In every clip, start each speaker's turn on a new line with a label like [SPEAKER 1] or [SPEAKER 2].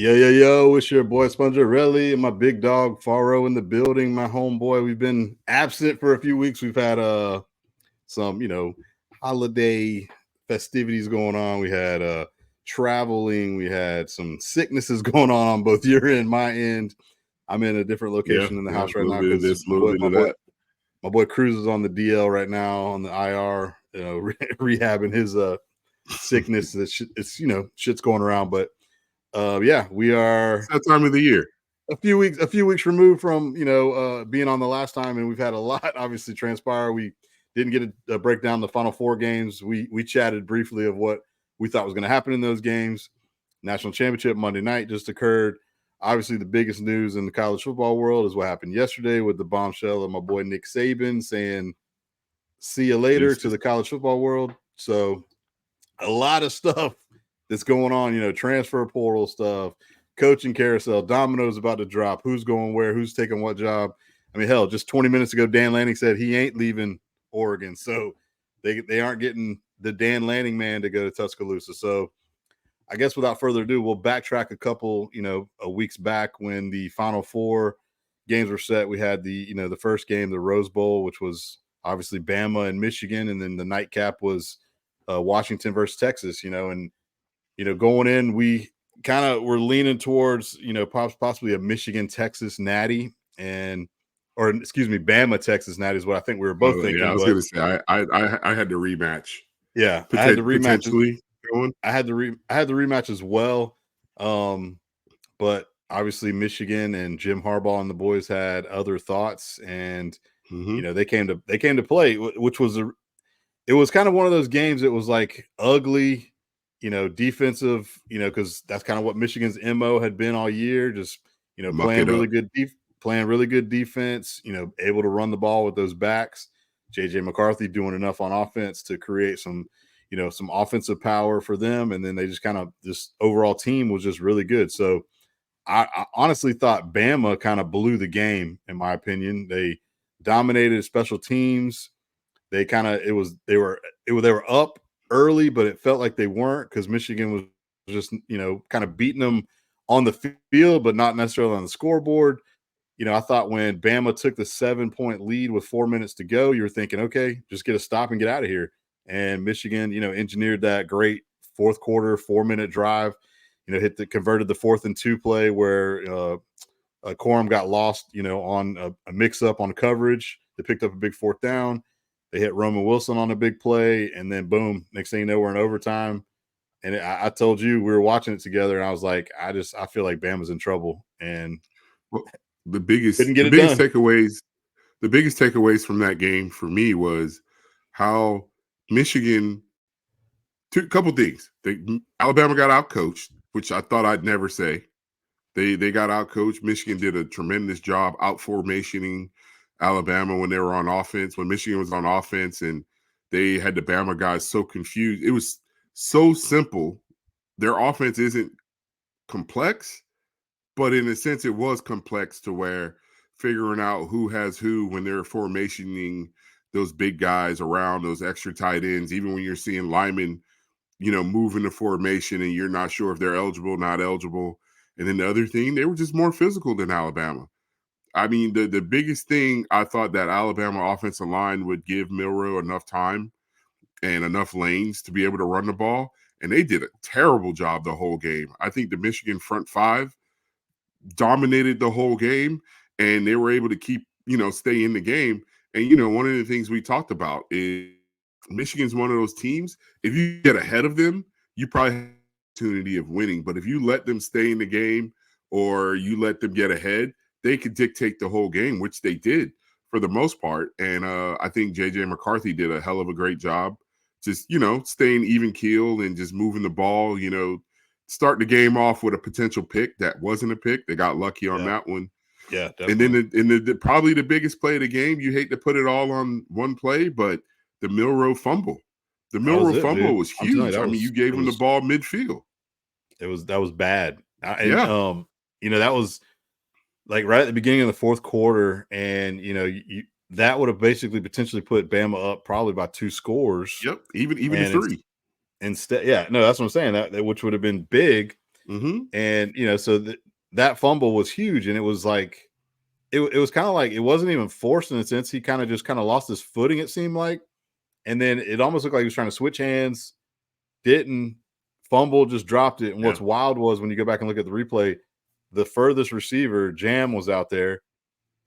[SPEAKER 1] Yo, it's your boy Spongerelli and my big dog Faro in the building, my homeboy. We've been absent for a few weeks. We've had some, holiday festivities going on. We had traveling, we had some sicknesses going on both your end, my end. I'm in a different location in the house
[SPEAKER 2] A
[SPEAKER 1] right
[SPEAKER 2] little
[SPEAKER 1] now
[SPEAKER 2] bit of
[SPEAKER 1] because
[SPEAKER 2] this, a little bit of that.
[SPEAKER 1] my boy Cruz is on the DL right now on the IR, rehabbing his sickness. It's shit's going around, but we are
[SPEAKER 2] It's that time of the year.
[SPEAKER 1] a few weeks removed from being on the last time, and we've had a lot obviously transpire. We didn't get a break down the final four games. We chatted briefly of what we thought was going to happen in those games. National championship Monday night just occurred. Obviously, the biggest news in the college football world is what happened yesterday with the bombshell of my boy Nick Saban saying "see you later" to the college football world. So a lot of stuff that's going on, transfer portal stuff, coaching carousel, dominoes about to drop, who's going where, who's taking what job. I mean, hell, just 20 minutes ago, Dan Lanning said he ain't leaving Oregon. So they aren't getting the Dan Lanning man to go to Tuscaloosa. So I guess without further ado, we'll backtrack a couple, weeks back when the Final Four games were set. We had the first game, the Rose Bowl, which was obviously Bama and Michigan. And then the nightcap was Washington versus Texas, and going in, we kind of were leaning towards possibly a Michigan Texas natty, Bama Texas natty is what I think we were both thinking.
[SPEAKER 2] Yeah, I was going to say I had the rematch.
[SPEAKER 1] Yeah, I had the rematch.
[SPEAKER 2] Potentially going.
[SPEAKER 1] I had the rematch as well, but obviously Michigan and Jim Harbaugh and the boys had other thoughts, and they came to play, which was it was kind of one of those games that was like ugly, defensive, because that's kind of what Michigan's MO had been all year, just, playing really good defense, able to run the ball with those backs. JJ McCarthy doing enough on offense to create some offensive power for them. And then they just this overall team was just really good. So I honestly thought Bama kind of blew the game, in my opinion. They dominated special teams. They were up early, but it felt like they weren't because Michigan was just, kind of beating them on the field, but not necessarily on the scoreboard. I thought when Bama took the 7-point lead with 4 minutes to go, you were thinking, okay, just get a stop and get out of here. And Michigan, engineered that great fourth quarter, 4-minute drive, converted the 4th and 2 play where Corum got lost, on a mix up on coverage. They picked up a big 4th down. They hit Roman Wilson on a big play, and then boom, next thing you know, we're in overtime. And I told you, we were watching it together, and I was like, I feel like Bama's in trouble. And
[SPEAKER 2] the biggest takeaways from that game for me was how Michigan took a couple things. Alabama got out coached, which I thought I'd never say. They got out coached. Michigan did a tremendous job out formationing Alabama when they were on offense, when Michigan was on offense, and they had the Bama guys so confused. It was so simple. Their offense isn't complex, but in a sense, it was complex to where figuring out who has who when they're formationing those big guys around, those extra tight ends, even when you're seeing linemen, moving the formation and you're not sure if they're eligible, not eligible. And then the other thing, they were just more physical than Alabama. I mean, the biggest thing, I thought that Alabama offensive line would give Milroe enough time and enough lanes to be able to run the ball. And they did a terrible job the whole game. I think the Michigan front five dominated the whole game, and they were able to keep, stay in the game. And, one of the things we talked about is Michigan's one of those teams, if you get ahead of them, you probably have an opportunity of winning. But if you let them stay in the game or you let them get ahead, they could dictate the whole game, which they did for the most part. And I think JJ McCarthy did a hell of a great job just, staying even keel and just moving the ball, starting the game off with a potential pick that wasn't a pick. They got lucky on that one.
[SPEAKER 1] Yeah, definitely.
[SPEAKER 2] And then probably the biggest play of the game, you hate to put it all on one play, but the Milroe fumble. The Milroe fumble was huge. You gave him the ball midfield.
[SPEAKER 1] That was bad. That was like right at the beginning of the fourth quarter, and that would have basically potentially put Bama up probably by 2 scores.
[SPEAKER 2] Yep, even 3.
[SPEAKER 1] Instead, that's what I'm saying. That which would have been big. And, so that fumble was huge. And it was like, it was kind of like, it wasn't even forced in a sense. He kind of just lost his footing, it seemed like. And then it almost looked like he was trying to switch hands, didn't, fumble, just dropped it. And what's wild was when you go back and look at the replay, the furthest receiver, Jam, was out there.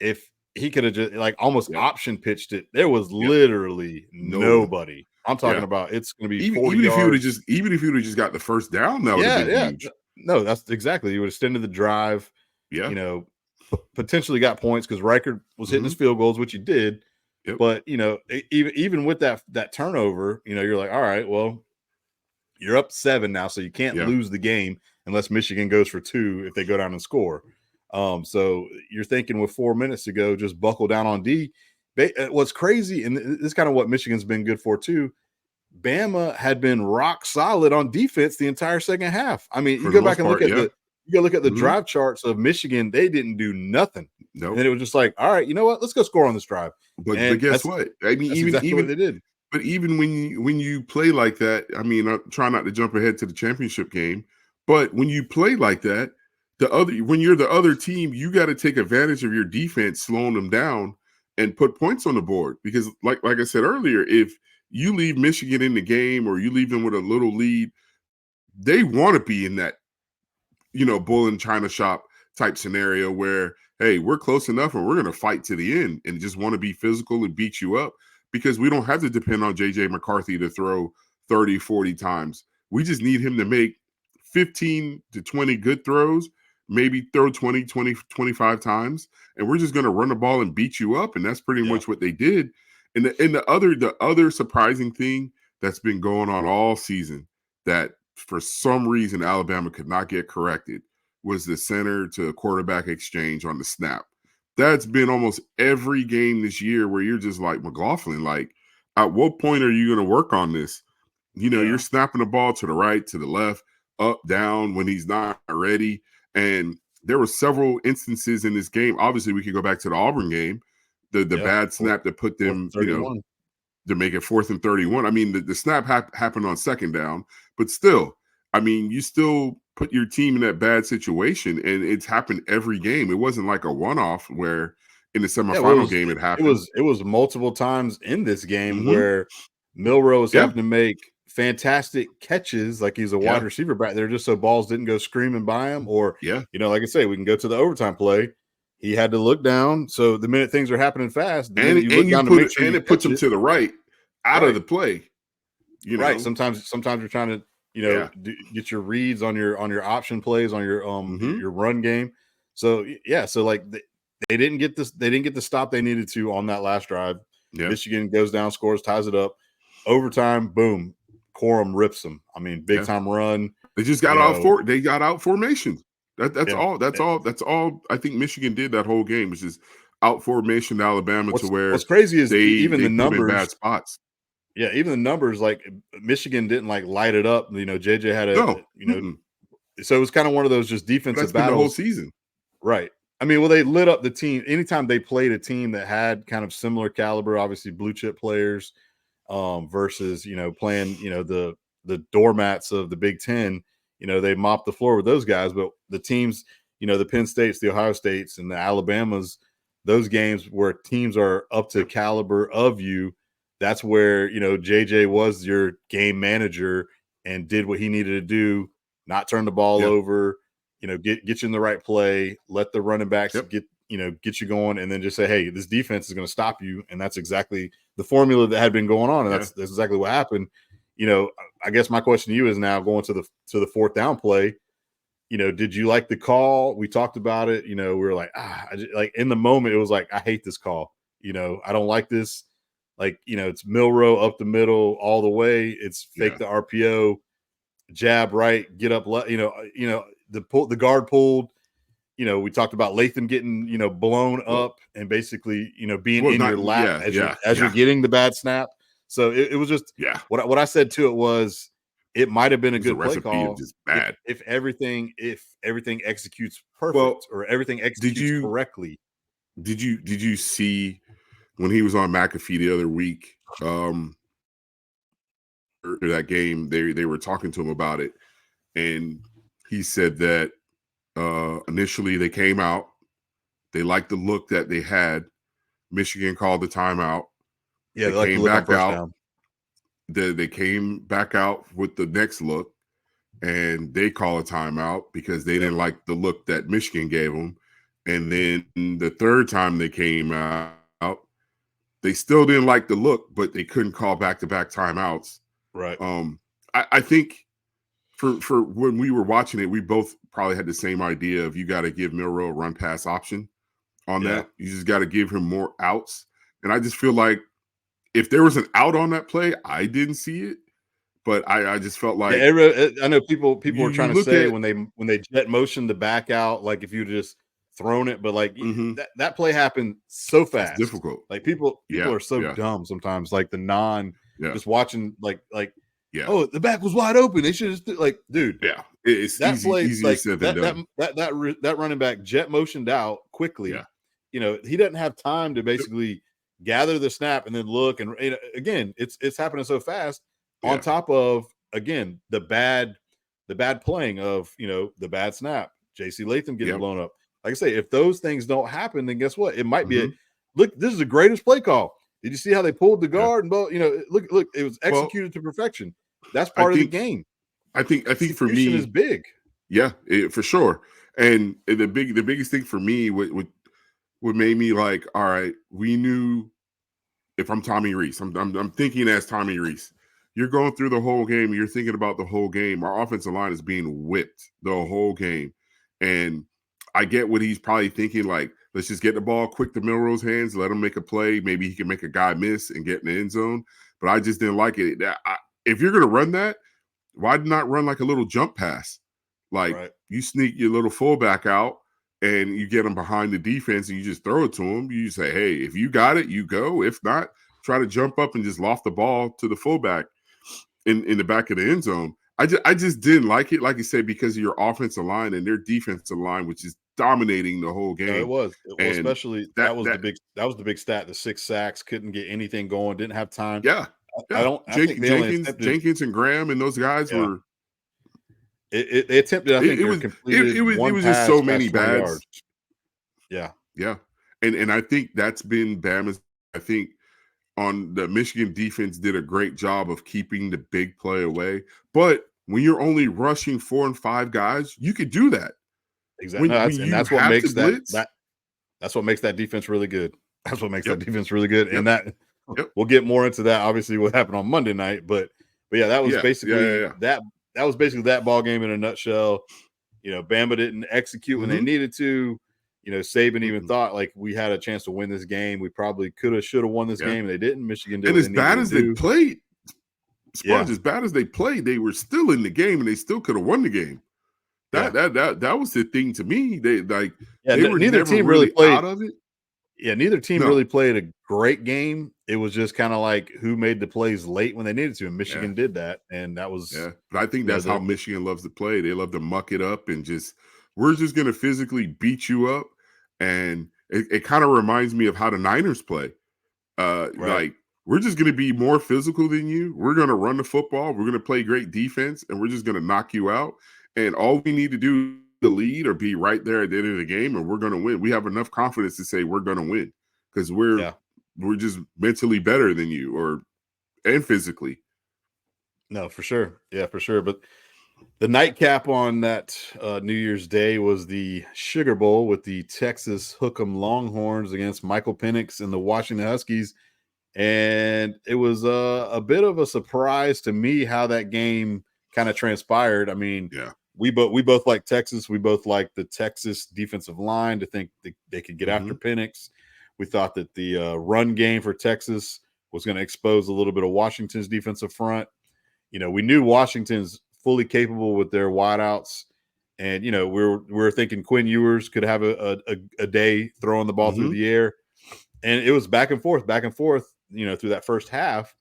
[SPEAKER 1] If he could have just almost option pitched it, there was literally nobody. I'm talking about it's going to be 40
[SPEAKER 2] even
[SPEAKER 1] yards.
[SPEAKER 2] Even if you would have just got the first down, that would have been huge.
[SPEAKER 1] No, that's exactly. You would have extended the drive. Potentially got points because Riker was hitting his field goals, which he did. But even with that turnover, you're like, all right, well, you're up 7 now, so you can't lose the game unless Michigan goes for 2 if they go down and score. So you're thinking with 4 minutes to go, just buckle down on D. What's crazy, and this is kind of what Michigan's been good for too, Bama had been rock solid on defense the entire second half. I mean, you go back and look at the drive charts of Michigan, they didn't do nothing.
[SPEAKER 2] No.
[SPEAKER 1] And it was just like, all right, you know what? Let's go score on this drive.
[SPEAKER 2] But guess what? I mean, even
[SPEAKER 1] what they did.
[SPEAKER 2] But even when you play like that, I mean, I try not to jump ahead to the championship game, but when you play like that, when you're the other team, you got to take advantage of your defense, slowing them down and put points on the board. Because like I said earlier, if you leave Michigan in the game or you leave them with a little lead, they want to be in that, bull in China shop type scenario where, hey, we're close enough and we're going to fight to the end and just want to be physical and beat you up, because we don't have to depend on J.J. McCarthy to throw 30, 40 times. We just need him to make 15 to 20 good throws, maybe throw 20, 25 times, and we're just going to run the ball and beat you up. And that's pretty much what they did. And the other surprising thing that's been going on all season that for some reason Alabama could not get corrected was the center to quarterback exchange on the snap. That's been almost every game this year where you're just like, McLaughlin, like, at what point are you going to work on this? You're snapping the ball to the right, to the left, up, down when he's not ready. And there were several instances in this game. Obviously, we could go back to the Auburn game, the bad snap that put them, to make it 4th and 31. I mean, the snap happened on 2nd down, but still, I mean, you still put your team in that bad situation, and it's happened every game. It wasn't like a one-off where in the semifinal game it happened.
[SPEAKER 1] It was multiple times in this game where Milroe was having to make fantastic catches, like he's a wide receiver back there, just so balls didn't go screaming by him. Or like I say, we can go to the overtime play. He had to look down, so the minute things are happening fast,
[SPEAKER 2] it puts him to the right out of the play.
[SPEAKER 1] Right. Sometimes you're trying to get your reads on your option plays on your your run game. So so like they didn't get this. They didn't get the stop they needed to on that last drive. Michigan goes down, scores, ties it up. Overtime, boom. Corum rips them. I mean, big time run.
[SPEAKER 2] They just got they got out formation. That's all. That's all. I think Michigan did that whole game, was just out formation to Alabama to where
[SPEAKER 1] what's crazy is even the numbers,
[SPEAKER 2] bad spots.
[SPEAKER 1] Yeah, even the numbers, like Michigan didn't light it up. JJ had so it was kind of one of those just defensive battles
[SPEAKER 2] the whole season.
[SPEAKER 1] Right. I mean, well, they lit up the team anytime they played a team that had kind of similar caliber, obviously blue chip players, versus playing the doormats of the Big Ten. They mopped the floor with those guys, but the teams, the Penn States, the Ohio States, and the Alabamas, those games where teams are up to caliber of you, that's where JJ was your game manager and did what he needed to do, not turn the ball over, get you in the right play, let the running backs get you going, and then just say, hey, this defense is going to stop you. And that's exactly the formula that had been going on, and that's exactly what happened. I guess my question to you is now going to the 4th down play. Did you like the call? We talked about it. We were like, in the moment, it was like, I hate this call. I don't like this. It's Milroe up the middle all the way. It's fake the RPO, jab right, get up. The guard pulled. We talked about Latham getting blown up and basically being in your lap as you're getting the bad snap. So it was just what I said to it was, it might have been a good play call
[SPEAKER 2] just bad.
[SPEAKER 1] if everything executes perfect or everything executes correctly.
[SPEAKER 2] Did you see when he was on McAfee the other week, after that game, they were talking to him about it, and he said that initially they came out, they liked the look that they had. Michigan called the timeout.
[SPEAKER 1] Yeah, they like to look on first down.
[SPEAKER 2] They came back out with the next look, and they call a timeout because they didn't like the look that Michigan gave them. And then the third time they came out, they still didn't like the look, but they couldn't call back-to-back timeouts.
[SPEAKER 1] Right.
[SPEAKER 2] I think for when we were watching it, we both probably had the same idea of you got to give Milroe a run pass option on that. You just got to give him more outs. And I just feel like if there was an out on that play, I didn't see it, but I just felt like
[SPEAKER 1] I know people were trying to say when they jet motion the back out, like if you just thrown it, but like that play happened so fast.
[SPEAKER 2] It's difficult.
[SPEAKER 1] Like people are so dumb sometimes. Like the just watching like oh, the back was wide open. They should just like, dude.
[SPEAKER 2] Yeah, it's
[SPEAKER 1] that
[SPEAKER 2] easy,
[SPEAKER 1] play,
[SPEAKER 2] easier
[SPEAKER 1] like,
[SPEAKER 2] said than done.
[SPEAKER 1] That running back jet motioned out quickly.
[SPEAKER 2] Yeah.
[SPEAKER 1] You know, he doesn't have time to basically gather the snap and then look. And again, it's happening so fast. On top of again the bad playing of the bad snap, JC Latham getting blown up. Like I say, if those things don't happen, then guess what? It might be look. This is the greatest play call. Did you see how they pulled the guard and look? It was executed to perfection. That's part of the game.
[SPEAKER 2] I think for me
[SPEAKER 1] is big.
[SPEAKER 2] Yeah, for sure. And the biggest thing for me, what made me like, all right, we knew. If I'm Tommy Rees, I'm thinking as Tommy Rees. You're going through the whole game. You're thinking about the whole game. Our offensive line is being whipped the whole game, and I get what he's probably thinking. Like, let's just get the ball quick to Milroe's hands, let him make a play. Maybe he can make a guy miss and get in the end zone. But I just didn't like it. If you're going to run that, why not run like a little jump pass? Like you sneak your little fullback out and you get him behind the defense and you just throw it to him. You say, hey, if you got it, you go. If not, try to jump up and just loft the ball to the fullback in the back of the end zone. I just didn't like it, like you said, because of your offensive line and their defensive line, which is dominating the whole game.
[SPEAKER 1] No, it was. Well, especially that was the big stat. The 6 sacks, couldn't get anything going, didn't have time.
[SPEAKER 2] Yeah.
[SPEAKER 1] I think
[SPEAKER 2] Jenkins and Graham and those guys were.
[SPEAKER 1] They attempted. I think
[SPEAKER 2] it was just so many bads.
[SPEAKER 1] Yards. Yeah.
[SPEAKER 2] And I think that's been Bama's. I think on the Michigan defense did a great job of keeping the big play away. But when you're only rushing 4 and 5 guys, you could do that.
[SPEAKER 1] Exactly. That's what makes that's what makes that defense really good. That's what makes that defense really good. And that we'll get more into that, obviously, what happened on Monday night. But yeah, that was basically that was basically that ball game in a nutshell. Bama didn't execute when they needed to. Saban even thought like we had a chance to win this game. We probably should have won this game, and they didn't. Michigan did.
[SPEAKER 2] And as bad as they played, as bad as they played, they were still in the game, and they still could have won the game. That was the thing to me. They were
[SPEAKER 1] neither team
[SPEAKER 2] really
[SPEAKER 1] played
[SPEAKER 2] out of it.
[SPEAKER 1] Yeah, neither team really played a great game. It was just kind of like who made the plays late when they needed to, and Michigan did that, and that was
[SPEAKER 2] But I think that's how Michigan loves to play. They love to muck it up and we're just going to physically beat you up. And it kind of reminds me of how the Niners play. Like, we're just going to be more physical than you. We're going to run the football. We're going to play great defense, and we're just going to knock you out. And all we need to do to lead or be right there at the end of the game, and we're going to win. We have enough confidence to say we're going to win because we're just mentally better than you and physically.
[SPEAKER 1] No, for sure. Yeah, for sure. But the nightcap on that New Year's Day was the Sugar Bowl with the Texas Hook'em Longhorns against Michael Penix and the Washington Huskies. And it was a bit of a surprise to me how that game kind of transpired. I mean, we both like Texas. We both like the Texas defensive line to think they could get after Penix. We thought that the run game for Texas was going to expose a little bit of Washington's defensive front. We knew Washington's fully capable with their wideouts. And, we're thinking Quinn Ewers could have a day throwing the ball through the air. And it was back and forth, through that first half.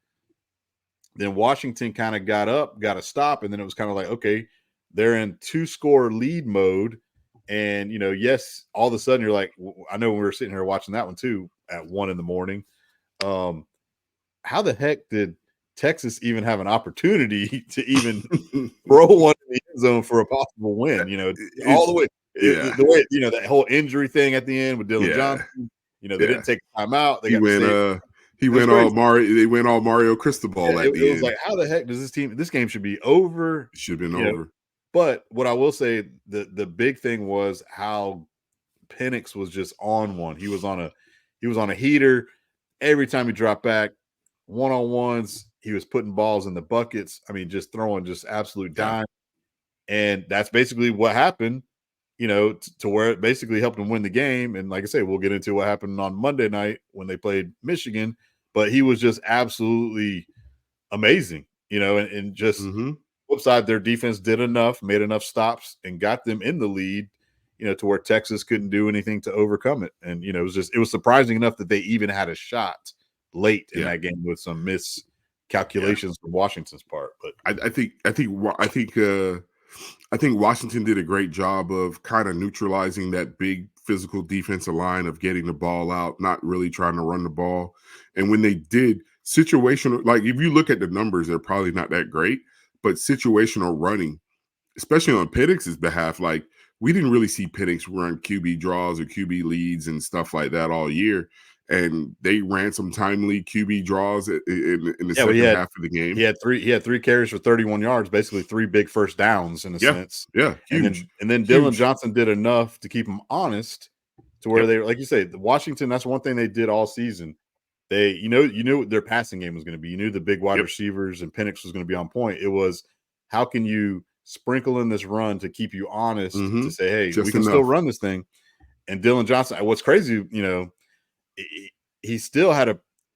[SPEAKER 1] Then Washington kind of got a stop. And then it was kind of like, okay, they're in 2-score lead mode. And, yes, all of a sudden you're like, I know when we were sitting here watching that one too at 1 a.m. How the heck did Texas even have an opportunity to even throw one in the end zone for a possible win. All the way, the way that whole injury thing at the end with Dylan Johnson. They didn't take a timeout. They got to save.
[SPEAKER 2] He went all Mario. They went all Mario Cristobal at the end.
[SPEAKER 1] It was like, how the heck does this team? This game should be over.
[SPEAKER 2] It should have been over.
[SPEAKER 1] But what I will say, the big thing was how Penix was just on one. He was on a heater. Every time he dropped back, one-on-ones, he was putting balls in the buckets. I mean, just throwing just absolute dime. And that's basically what happened, to where it basically helped him win the game. And like I say, we'll get into what happened on Monday night when they played Michigan. But he was just absolutely amazing, and just flip side, their defense did enough, made enough stops, and got them in the lead, to where Texas couldn't do anything to overcome it. And, it was surprising enough that they even had a shot late in that game with some miscalculations from Washington's part. But
[SPEAKER 2] I think Washington did a great job of kind of neutralizing that big physical defensive line of getting the ball out, not really trying to run the ball. And when they did situational, like if you look at the numbers, they're probably not that great, but situational running, especially on Penix's behalf, like we didn't really see Penix run QB draws or QB leads and stuff like that all year. And they ran some timely QB draws in the second half of the game.
[SPEAKER 1] He had three carries for 31 yards, basically 3 big first downs in a sense.
[SPEAKER 2] Yeah, huge.
[SPEAKER 1] And then Dylan Johnson did enough to keep him honest to where they, like you say, Washington, that's one thing they did all season. They, you knew what their passing game was going to be. You knew the big wide receivers and Penix was going to be on point. It was, how can you sprinkle in this run to keep you honest to say, hey, we can still run this thing. And Dylan Johnson, what's crazy, he still had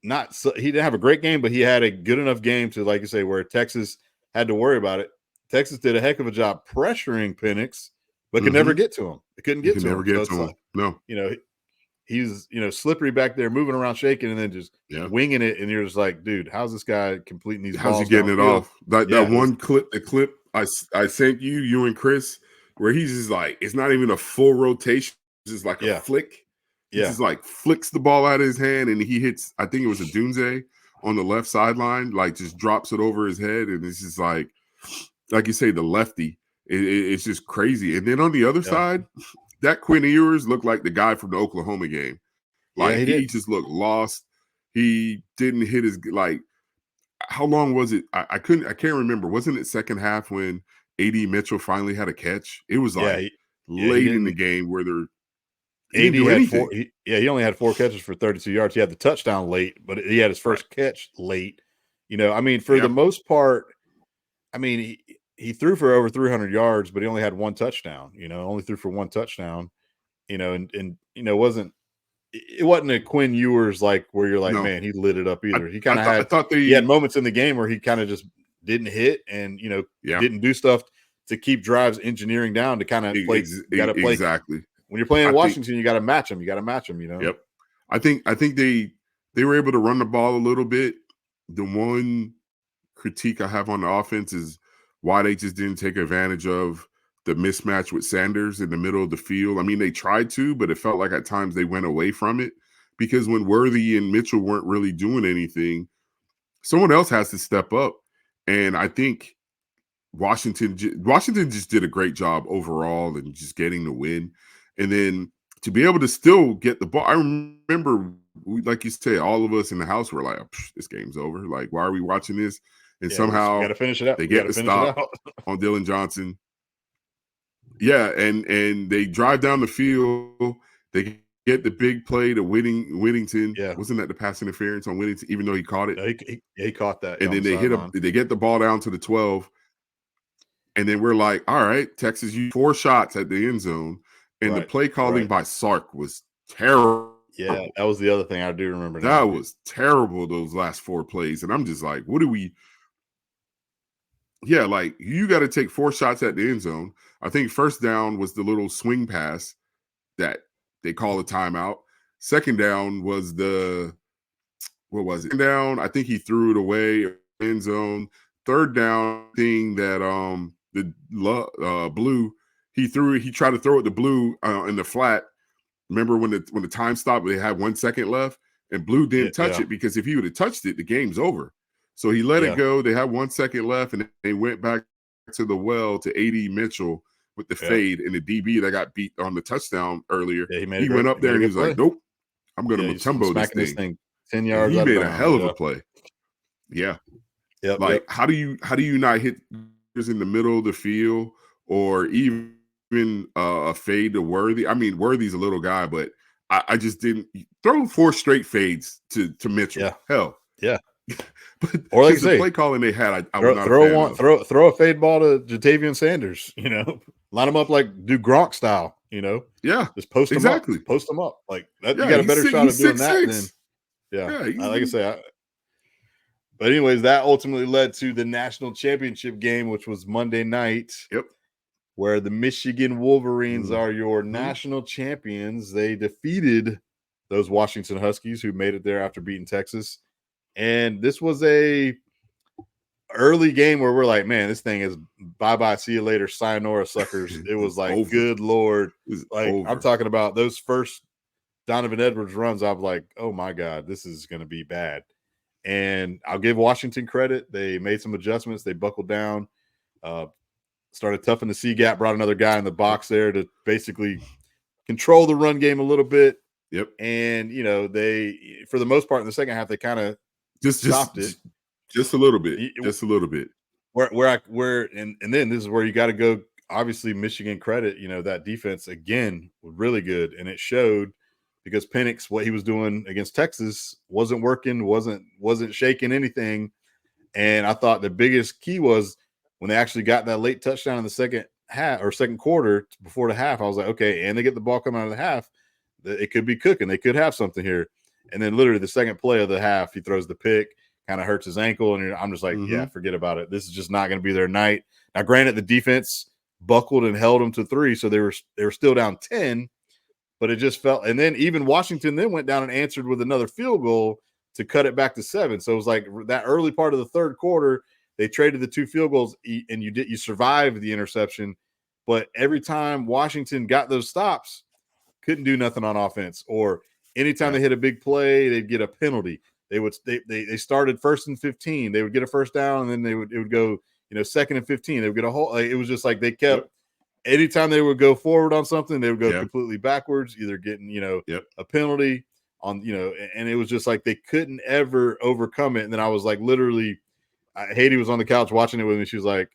[SPEAKER 1] he didn't have a great game, but he had a good enough game to, like you say, where Texas had to worry about it. Texas did a heck of a job pressuring Penix, but could never get to him. It couldn't get to him.
[SPEAKER 2] Never get to him. No.
[SPEAKER 1] He's slippery back there, moving around, shaking, and then just winging it. And you're just like, dude, how's this guy completing these balls?
[SPEAKER 2] How's he getting it off? That one clip, the clip I sent you and Chris, where he's just like, it's not even a full rotation, it's just like a flick. He just like flicks the ball out of his hand and he hits, I think it was a Dunze on the left sideline, like just drops it over his head. And it's just like you say, the lefty, it's just crazy. And then on the other side, that Quinn Ewers looked like the guy from the Oklahoma game. Like he just looked lost. He didn't hit his, like, how long was it? I can't remember. Wasn't it second half when AD Mitchell finally had a catch? It was like late in the game where they're,
[SPEAKER 1] AD had he only had 4 catches for 32 yards. He had the touchdown late, but he had his first catch late. For the most part, he threw for over 300 yards, but he only had 1 touchdown. Only threw for 1 touchdown. It wasn't a Quinn Ewers like where you're like, man, he lit it up either. He kind of he had moments in the game where he kind of just didn't hit and didn't do stuff to keep drives engineering down to kind of play.
[SPEAKER 2] Exactly.
[SPEAKER 1] When you're playing in Washington, you got to match them.
[SPEAKER 2] Yep. I think they were able to run the ball a little bit. The one critique I have on the offense is why they just didn't take advantage of the mismatch with Sanders in the middle of the field. I mean, they tried to, but it felt like at times they went away from it because when Worthy and Mitchell weren't really doing anything, someone else has to step up. And I think Washington just did a great job overall and just getting the win. And then to be able to still get the ball, I remember, like you say, all of us in the house were like, this game's over. Like, why are we watching this? And somehow
[SPEAKER 1] got to finish it up.
[SPEAKER 2] They get the stop on Dylan Johnson. Yeah, and they drive down the field. They get the big play to Whittington.
[SPEAKER 1] Yeah.
[SPEAKER 2] Wasn't that the pass interference on Whittington, even though he caught it?
[SPEAKER 1] No, he caught that.
[SPEAKER 2] And then they get the ball down to the 12. And then we're like, all right, Texas used 4 shots at the end zone. And the play calling by Sark was terrible.
[SPEAKER 1] Yeah, that was the other thing I do remember.
[SPEAKER 2] That was terrible, those last 4 plays. And I'm just like, what do we – yeah, like you got to take 4 shots at the end zone. I think first down was the little swing pass that they call a timeout. Second down was what was it? Down, I think he threw it away, end zone. Third down thing that Blue – he tried to throw it to Blue in the flat. Remember when the time stopped, they had 1 second left, and Blue didn't touch it because if he would have touched it, the game's over. So he let it go. They had 1 second left, and they went back to the well to A.D. Mitchell with the fade, and the DB that got beat on the touchdown earlier.
[SPEAKER 1] Yeah,
[SPEAKER 2] he went up there and he was like, "Nope, I'm going to Mutombo this thing."
[SPEAKER 1] 10 yards.
[SPEAKER 2] And he
[SPEAKER 1] out
[SPEAKER 2] made
[SPEAKER 1] of
[SPEAKER 2] a
[SPEAKER 1] bounds,
[SPEAKER 2] hell of a play. Yeah. Like, how do you not hit in the middle of the field or even a fade to Worthy? I mean, Worthy's a little guy, but I just didn't throw 4 straight fades to Mitchell.
[SPEAKER 1] Yeah.
[SPEAKER 2] Hell.
[SPEAKER 1] Yeah.
[SPEAKER 2] But
[SPEAKER 1] or like
[SPEAKER 2] the play calling they had, I was not
[SPEAKER 1] throw
[SPEAKER 2] a fan of.
[SPEAKER 1] Throw a fade ball to Jatavian Sanders, line them up like do Gronk style,
[SPEAKER 2] Yeah.
[SPEAKER 1] just post them up. Post them up. Like that, you got a better shot of doing that than like I say, but anyways, that ultimately led to the national championship game, which was Monday night.
[SPEAKER 2] Yep.
[SPEAKER 1] Where the Michigan Wolverines are your national champions. They defeated those Washington Huskies who made it there after beating Texas. And this was a early game where we're like, man, this thing is bye-bye, see you later, sayonara, suckers. It was like, over. Good Lord. Like, over. I'm talking about those first Donovan Edwards runs. I was like, oh, my God, this is going to be bad. And I'll give Washington credit. They made some adjustments. They buckled down, started toughing the C-gap, brought another guy in the box there to basically control the run game a little bit.
[SPEAKER 2] Yep.
[SPEAKER 1] And, they, for the most part in the second half, they kind of stopped it.
[SPEAKER 2] Just a little bit. Just a little bit.
[SPEAKER 1] And then this is where you got to go. Obviously, Michigan credit, that defense again was really good. And it showed because Penix, what he was doing against Texas wasn't working, wasn't shaking anything. And I thought the biggest key was when they actually got that late touchdown in the second half or second quarter before the half. I was like, okay, and they get the ball coming out of the half. It could be cooking. They could have something here. And then literally the second play of the half, he throws the pick, kind of hurts his ankle. And I'm just like, yeah, forget about it. This is just not going to be their night. Now, granted, the defense buckled and held them to 3. So they were still down 10, but it just felt, and then even Washington then went down and answered with another field goal to cut it back to 7. So it was like that early part of the third quarter, they traded the 2 field goals and you survived the interception. But every time Washington got those stops, couldn't do nothing on offense, or anytime they hit a big play, they'd get a penalty. They started 1st and 15. They would get a first down, and then it would go, 2nd and 15. They would get a whole. It was just like they kept. Anytime they would go forward on something, they would go completely backwards, either getting a penalty on and it was just like they couldn't ever overcome it. And then I was like, literally, Haiti was on the couch watching it with me. She's like,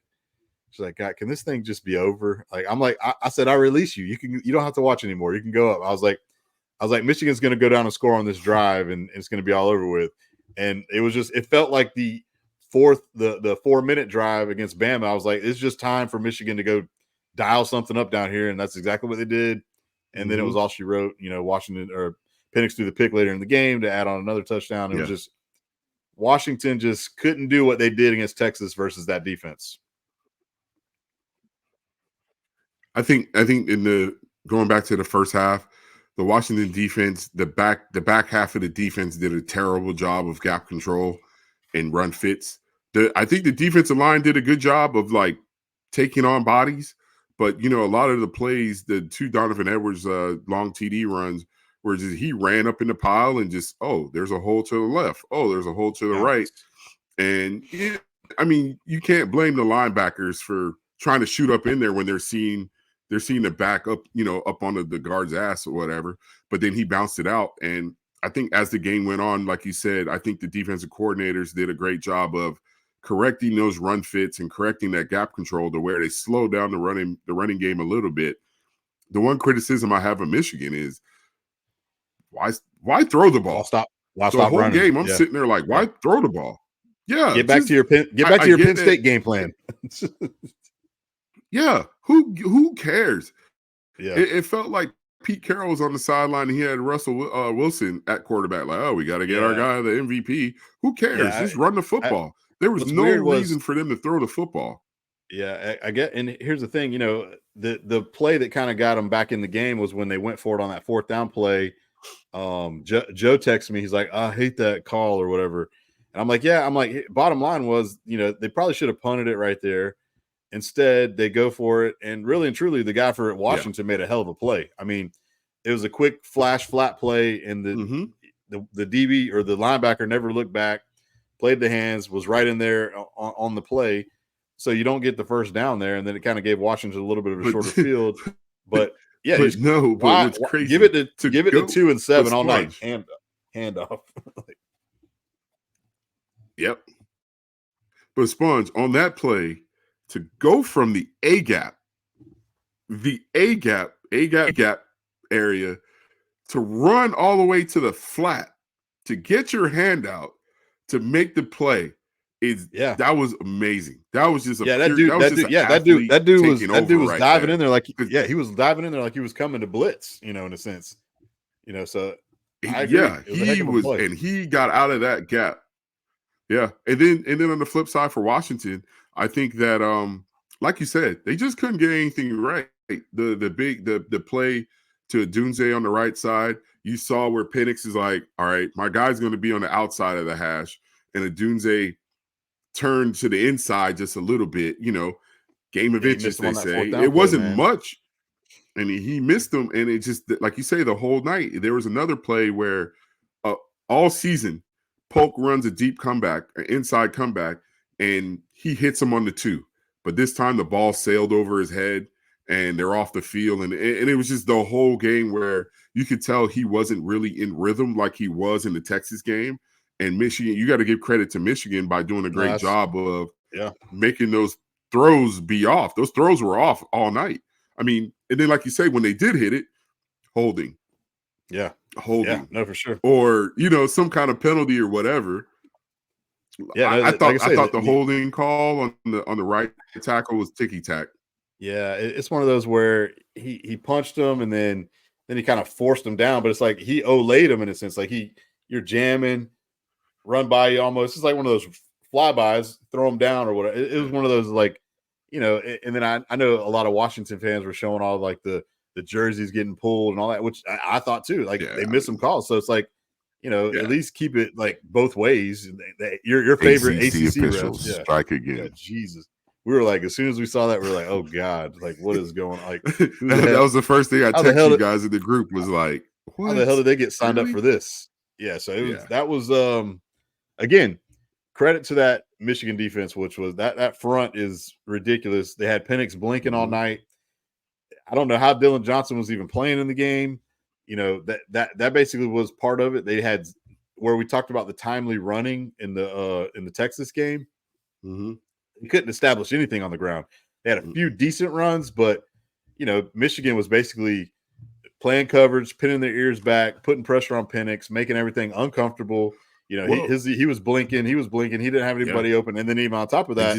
[SPEAKER 1] God, can this thing just be over? Like, I'm like, I said, I release you. You don't have to watch anymore. You can go up. I was like, Michigan's going to go down and score on this drive, and it's going to be all over with. And it was just, it felt like the 4-minute drive against Bama. I was like, it's just time for Michigan to go dial something up down here. And that's exactly what they did. And then it was all she wrote, Washington or Penix threw the pick later in the game to add on another touchdown. It was just, Washington just couldn't do what they did against Texas versus that defense.
[SPEAKER 2] I think in going back to the first half, the Washington defense, the back half of the defense did a terrible job of gap control and run fits. I think the defensive line did a good job of like taking on bodies, but a lot of the plays, the 2 Donovan Edwards long TD runs, where just he ran up in the pile and just, oh, there's a hole to the left, oh, there's a hole to the right, and I mean, you can't blame the linebackers for trying to shoot up in there when they're seeing the back up, up on the guard's ass or whatever. But then he bounced it out. And I think as the game went on, like you said, I think the defensive coordinators did a great job of correcting those run fits and correcting that gap control to where they slowed down the running game a little bit. The one criticism I have of Michigan is why throw the ball?
[SPEAKER 1] Why
[SPEAKER 2] the
[SPEAKER 1] stop
[SPEAKER 2] whole
[SPEAKER 1] running?
[SPEAKER 2] game, I'm sitting there like, why throw the ball? Yeah,
[SPEAKER 1] get back to your Penn State game plan.
[SPEAKER 2] Yeah, who cares?
[SPEAKER 1] Yeah,
[SPEAKER 2] it felt like Pete Carroll was on the sideline and he had Russell Wilson at quarterback. Like, oh, we got to get our guy the MVP. Who cares? Just run the football. There was no reason for them to throw the football.
[SPEAKER 1] Yeah, I get. And here's the thing, the play that kind of got them back in the game was when they went for it on that 4th down play. Joe texted me. He's like, I hate that call or whatever. And I'm like, yeah. I'm like, bottom line was, they probably should have punted it right there. Instead, they go for it, and really and truly, the guy for Washington made a hell of a play. I mean, it was a quick flash flat play, and the DB or the linebacker never looked back. played the hands, was right in there on the play. So you don't get the first down there, and then it kind of gave Washington a little bit of a shorter field. But yeah,
[SPEAKER 2] but but what's crazy?
[SPEAKER 1] Give it to 2 and 7 all night, hand off.
[SPEAKER 2] Yep. But Sponge, on that play, to go from the A gap area to run all the way to the flat to get your hand out to make the play that was amazing. That was just
[SPEAKER 1] that dude was
[SPEAKER 2] right
[SPEAKER 1] diving
[SPEAKER 2] there.
[SPEAKER 1] in there like he was diving in there like he was coming to blitz, in a sense. So I agree.
[SPEAKER 2] He was, and he got out of that gap. Yeah. And then on the flip side for Washington, I think that like you said, they just couldn't get anything right. The play to Dunze on the right side, you saw where Penix is like, all right, my guy's going to be on the outside of the hash, and Dunze turned to the inside just a little bit, game of inches, they say. It wasn't much, and he missed them, and it just, like you say, the whole night. There was another play where all season, Polk runs a deep comeback, an inside comeback, and he hits him on the 2. But this time the ball sailed over his head, and they're off the field. And it was just the whole game where you could tell he wasn't really in rhythm like he was in the Texas game. And Michigan, you got to give credit to Michigan by doing a great job of making those throws be off. Those throws were off all night. I mean, and then like you say, when they did hit it, holding.
[SPEAKER 1] Yeah.
[SPEAKER 2] Holding.
[SPEAKER 1] Yeah, no, for sure.
[SPEAKER 2] Or, some kind of penalty or whatever. Yeah, I thought the holding call on the right tackle was ticky-tack.
[SPEAKER 1] Yeah, it's one of those where he punched him and then he kind of forced him down, but it's like he olayed him in a sense. Like you're jamming, run by you almost. It's like one of those flybys, throw him down or whatever. It was one of those like, and then I know a lot of Washington fans were showing all like the jerseys getting pulled and all that, which I thought too. Like they missed some calls. So it's like, at least keep it like both ways. Your favorite ACC
[SPEAKER 2] officials strike again.
[SPEAKER 1] Yeah, Jesus. We were like, as soon as we saw that, we were like, oh God, like what is going on? Like
[SPEAKER 2] that was the first thing I texted you guys in the group was like, what?
[SPEAKER 1] How the hell did they get signed up for this? Yeah, so that was again, credit to that Michigan defense, which was that front is ridiculous. They had Penix blinking all night. I don't know how Dylan Johnson was even playing in the game. That basically was part of it. They had where we talked about the timely running in the Texas game.
[SPEAKER 2] Mm-hmm.
[SPEAKER 1] He couldn't establish anything on the ground. They had a few decent runs, but Michigan was basically playing coverage, pinning their ears back, putting pressure on Penix, making everything uncomfortable. He was blinking. He didn't have anybody open, and then even on top of that,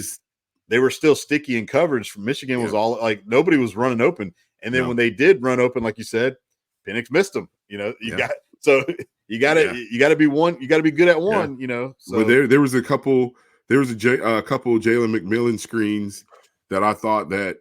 [SPEAKER 1] they were still sticky in coverage. Michigan was all like nobody was running open, and then when they did run open, like you said, Penix missed them. You got to be one. You got to be good at one. So
[SPEAKER 2] well, there was a couple. There was a couple of Jalen McMillan screens that I thought that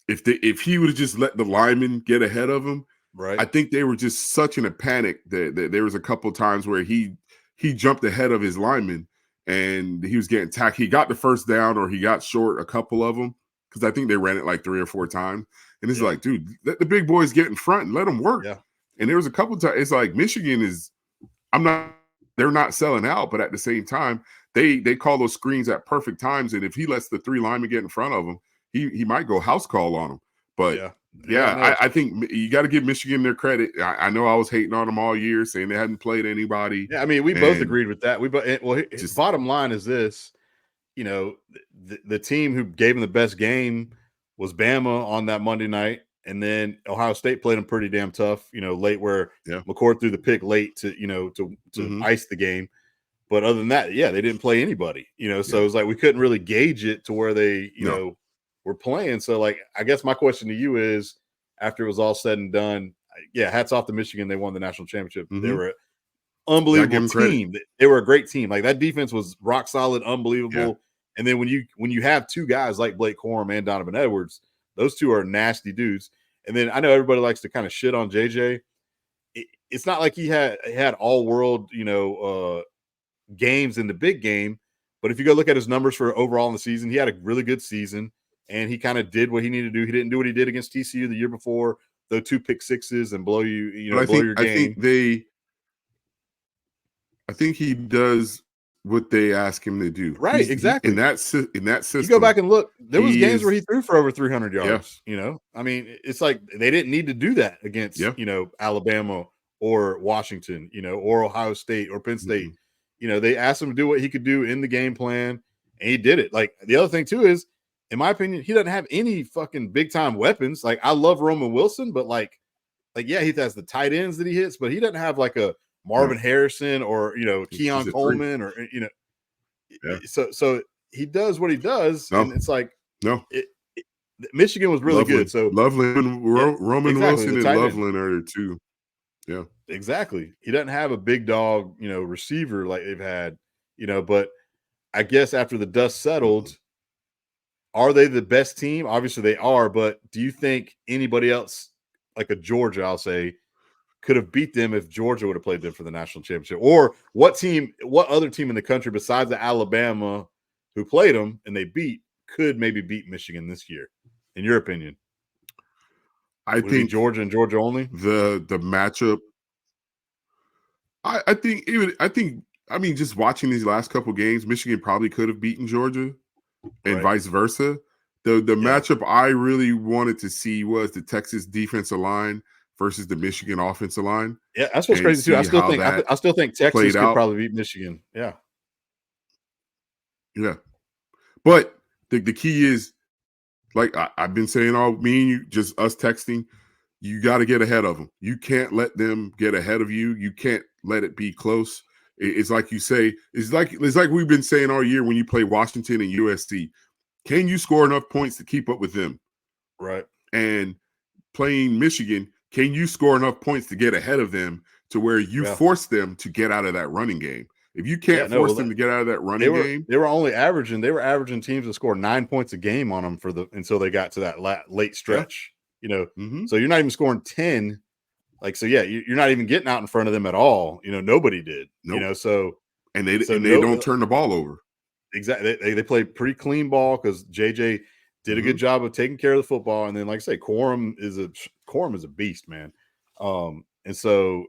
[SPEAKER 2] if he would have just let the lineman get ahead of him,
[SPEAKER 1] right?
[SPEAKER 2] I think they were just such in a panic that there was a couple of times where he jumped ahead of his lineman and he was getting tackled. He got the first down or he got short a couple of them because I think they ran it like 3 or 4 times. And it's like, dude, let the big boys get in front and let them work.
[SPEAKER 1] Yeah.
[SPEAKER 2] And there was a couple of times. It's like Michigan is. They're not selling out, but at the same time, they call those screens at perfect times. And if he lets the 3 linemen get in front of him, he might go house call on them. But I think you got to give Michigan their credit. I know I was hating on them all year, saying they hadn't played anybody.
[SPEAKER 1] Yeah, I mean, we both agreed with that. Bottom line is this: the team who gave him the best game was Bama on that Monday night, and then Ohio State played them pretty damn tough. Late where McCord threw the pick late to ice the game. But other than that, they didn't play anybody. So it was like we couldn't really gauge it to where they were playing. So like, I guess my question to you is, after it was all said and done, hats off to Michigan. They won the national championship. They were an unbelievable team. They were a great team. Like that defense was rock solid, unbelievable. Yeah. And then when you have 2 guys like Blake Corum and Donovan Edwards, those 2 are nasty dudes. And then I know everybody likes to kind of shit on JJ. It's not like he had all world, games in the big game. But if you go look at his numbers for overall in the season, he had a really good season. And he kind of did what he needed to do. He didn't do what he did against TCU the year before, throw 2 pick sixes and blow your game.
[SPEAKER 2] I think he does what they ask him to do.
[SPEAKER 1] Right, exactly.
[SPEAKER 2] In that system,
[SPEAKER 1] you go back and look. There was games where he threw for over 300 yards.
[SPEAKER 2] Yeah.
[SPEAKER 1] I mean, it's like they didn't need to do that against Alabama or Washington, or Ohio State or Penn State. Mm-hmm. They asked him to do what he could do in the game plan, and he did it. Like the other thing too is, in my opinion, he doesn't have any fucking big time weapons. Like I love Roman Wilson, but like yeah, he has the tight ends that he hits, but he doesn't have like a Marvin Harrison or Keon Coleman or So he does what he does, and it's like Michigan was really good. So
[SPEAKER 2] Loveland, Roman Wilson, and Loveland are two. Yeah,
[SPEAKER 1] exactly. He doesn't have a big dog, receiver like they've had, But I guess after the dust settled, are they the best team? Obviously they are, but do you think anybody else, like a Georgia, I'll say, could have beat them if Georgia would have played them for the national championship? Or what other team in the country besides the Alabama who played them and they beat could maybe beat Michigan this year, in your opinion?
[SPEAKER 2] I think
[SPEAKER 1] Georgia and Georgia only.
[SPEAKER 2] The matchup. I mean, just watching these last couple games, Michigan probably could have beaten Georgia, and vice versa. The matchup I really wanted to see was the Texas defensive line versus the Michigan offensive line.
[SPEAKER 1] Yeah, that's what's crazy too. I still think Texas could probably beat Michigan. Yeah.
[SPEAKER 2] Yeah. But the key is, like I've been saying, me and you, just us texting, you got to get ahead of them. You can't let them get ahead of you. You can't let it be close. It's like you say, it's like we've been saying all year when you play Washington and USC. Can you score enough points to keep up with them?
[SPEAKER 1] Right.
[SPEAKER 2] And playing Michigan, can you score enough points to get ahead of them to where you force them to get out of that running game? If you can't force them to get out of that running game,
[SPEAKER 1] they were averaging teams that score 9 points a game on them until they got to that late stretch. So you're not even scoring 10. Like, so you're not even getting out in front of them at all. Nobody did. Nope.
[SPEAKER 2] And they don't turn the ball over.
[SPEAKER 1] Exactly. They play pretty clean ball because JJ did a good job of taking care of the football. And then, like I say, Corum is a beast, man. And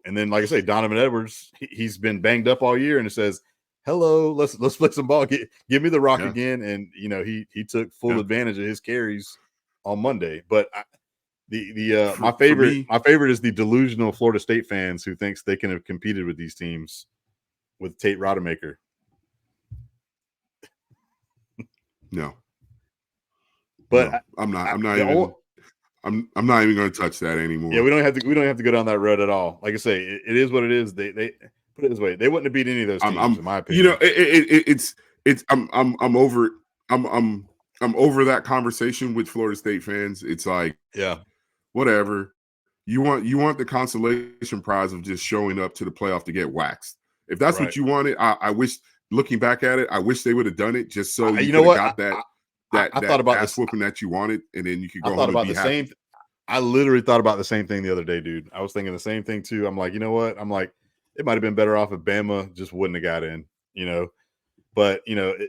[SPEAKER 1] then, like I say, Donovan Edwards, he's been banged up all year, and it says, "Hello, let's play some ball. Give me the rock again." And he took full advantage of his carries on Monday. But my favorite is the delusional Florida State fans who thinks they can have competed with these teams with Tate Rodemaker.
[SPEAKER 2] No,
[SPEAKER 1] but
[SPEAKER 2] no, I'm not not even going to touch that anymore.
[SPEAKER 1] Yeah, we don't have to go down that road at all. Like I say, it is what it is. They put it this way, they wouldn't have beat any of those teams, in my opinion.
[SPEAKER 2] I'm over it. I'm over that conversation with Florida State fans. It's like, whatever. You want the consolation prize of just showing up to the playoff to get waxed. If that's what you wanted, I wish. Looking back at it, I wish they would have done it just so you could have got that thought about ass whooping that you wanted, and then you could go home and be happy.
[SPEAKER 1] I literally thought about the same thing the other day, dude. I was thinking the same thing too. I'm like, you know what? I'm like, it might have been better off if Bama just wouldn't have got in, But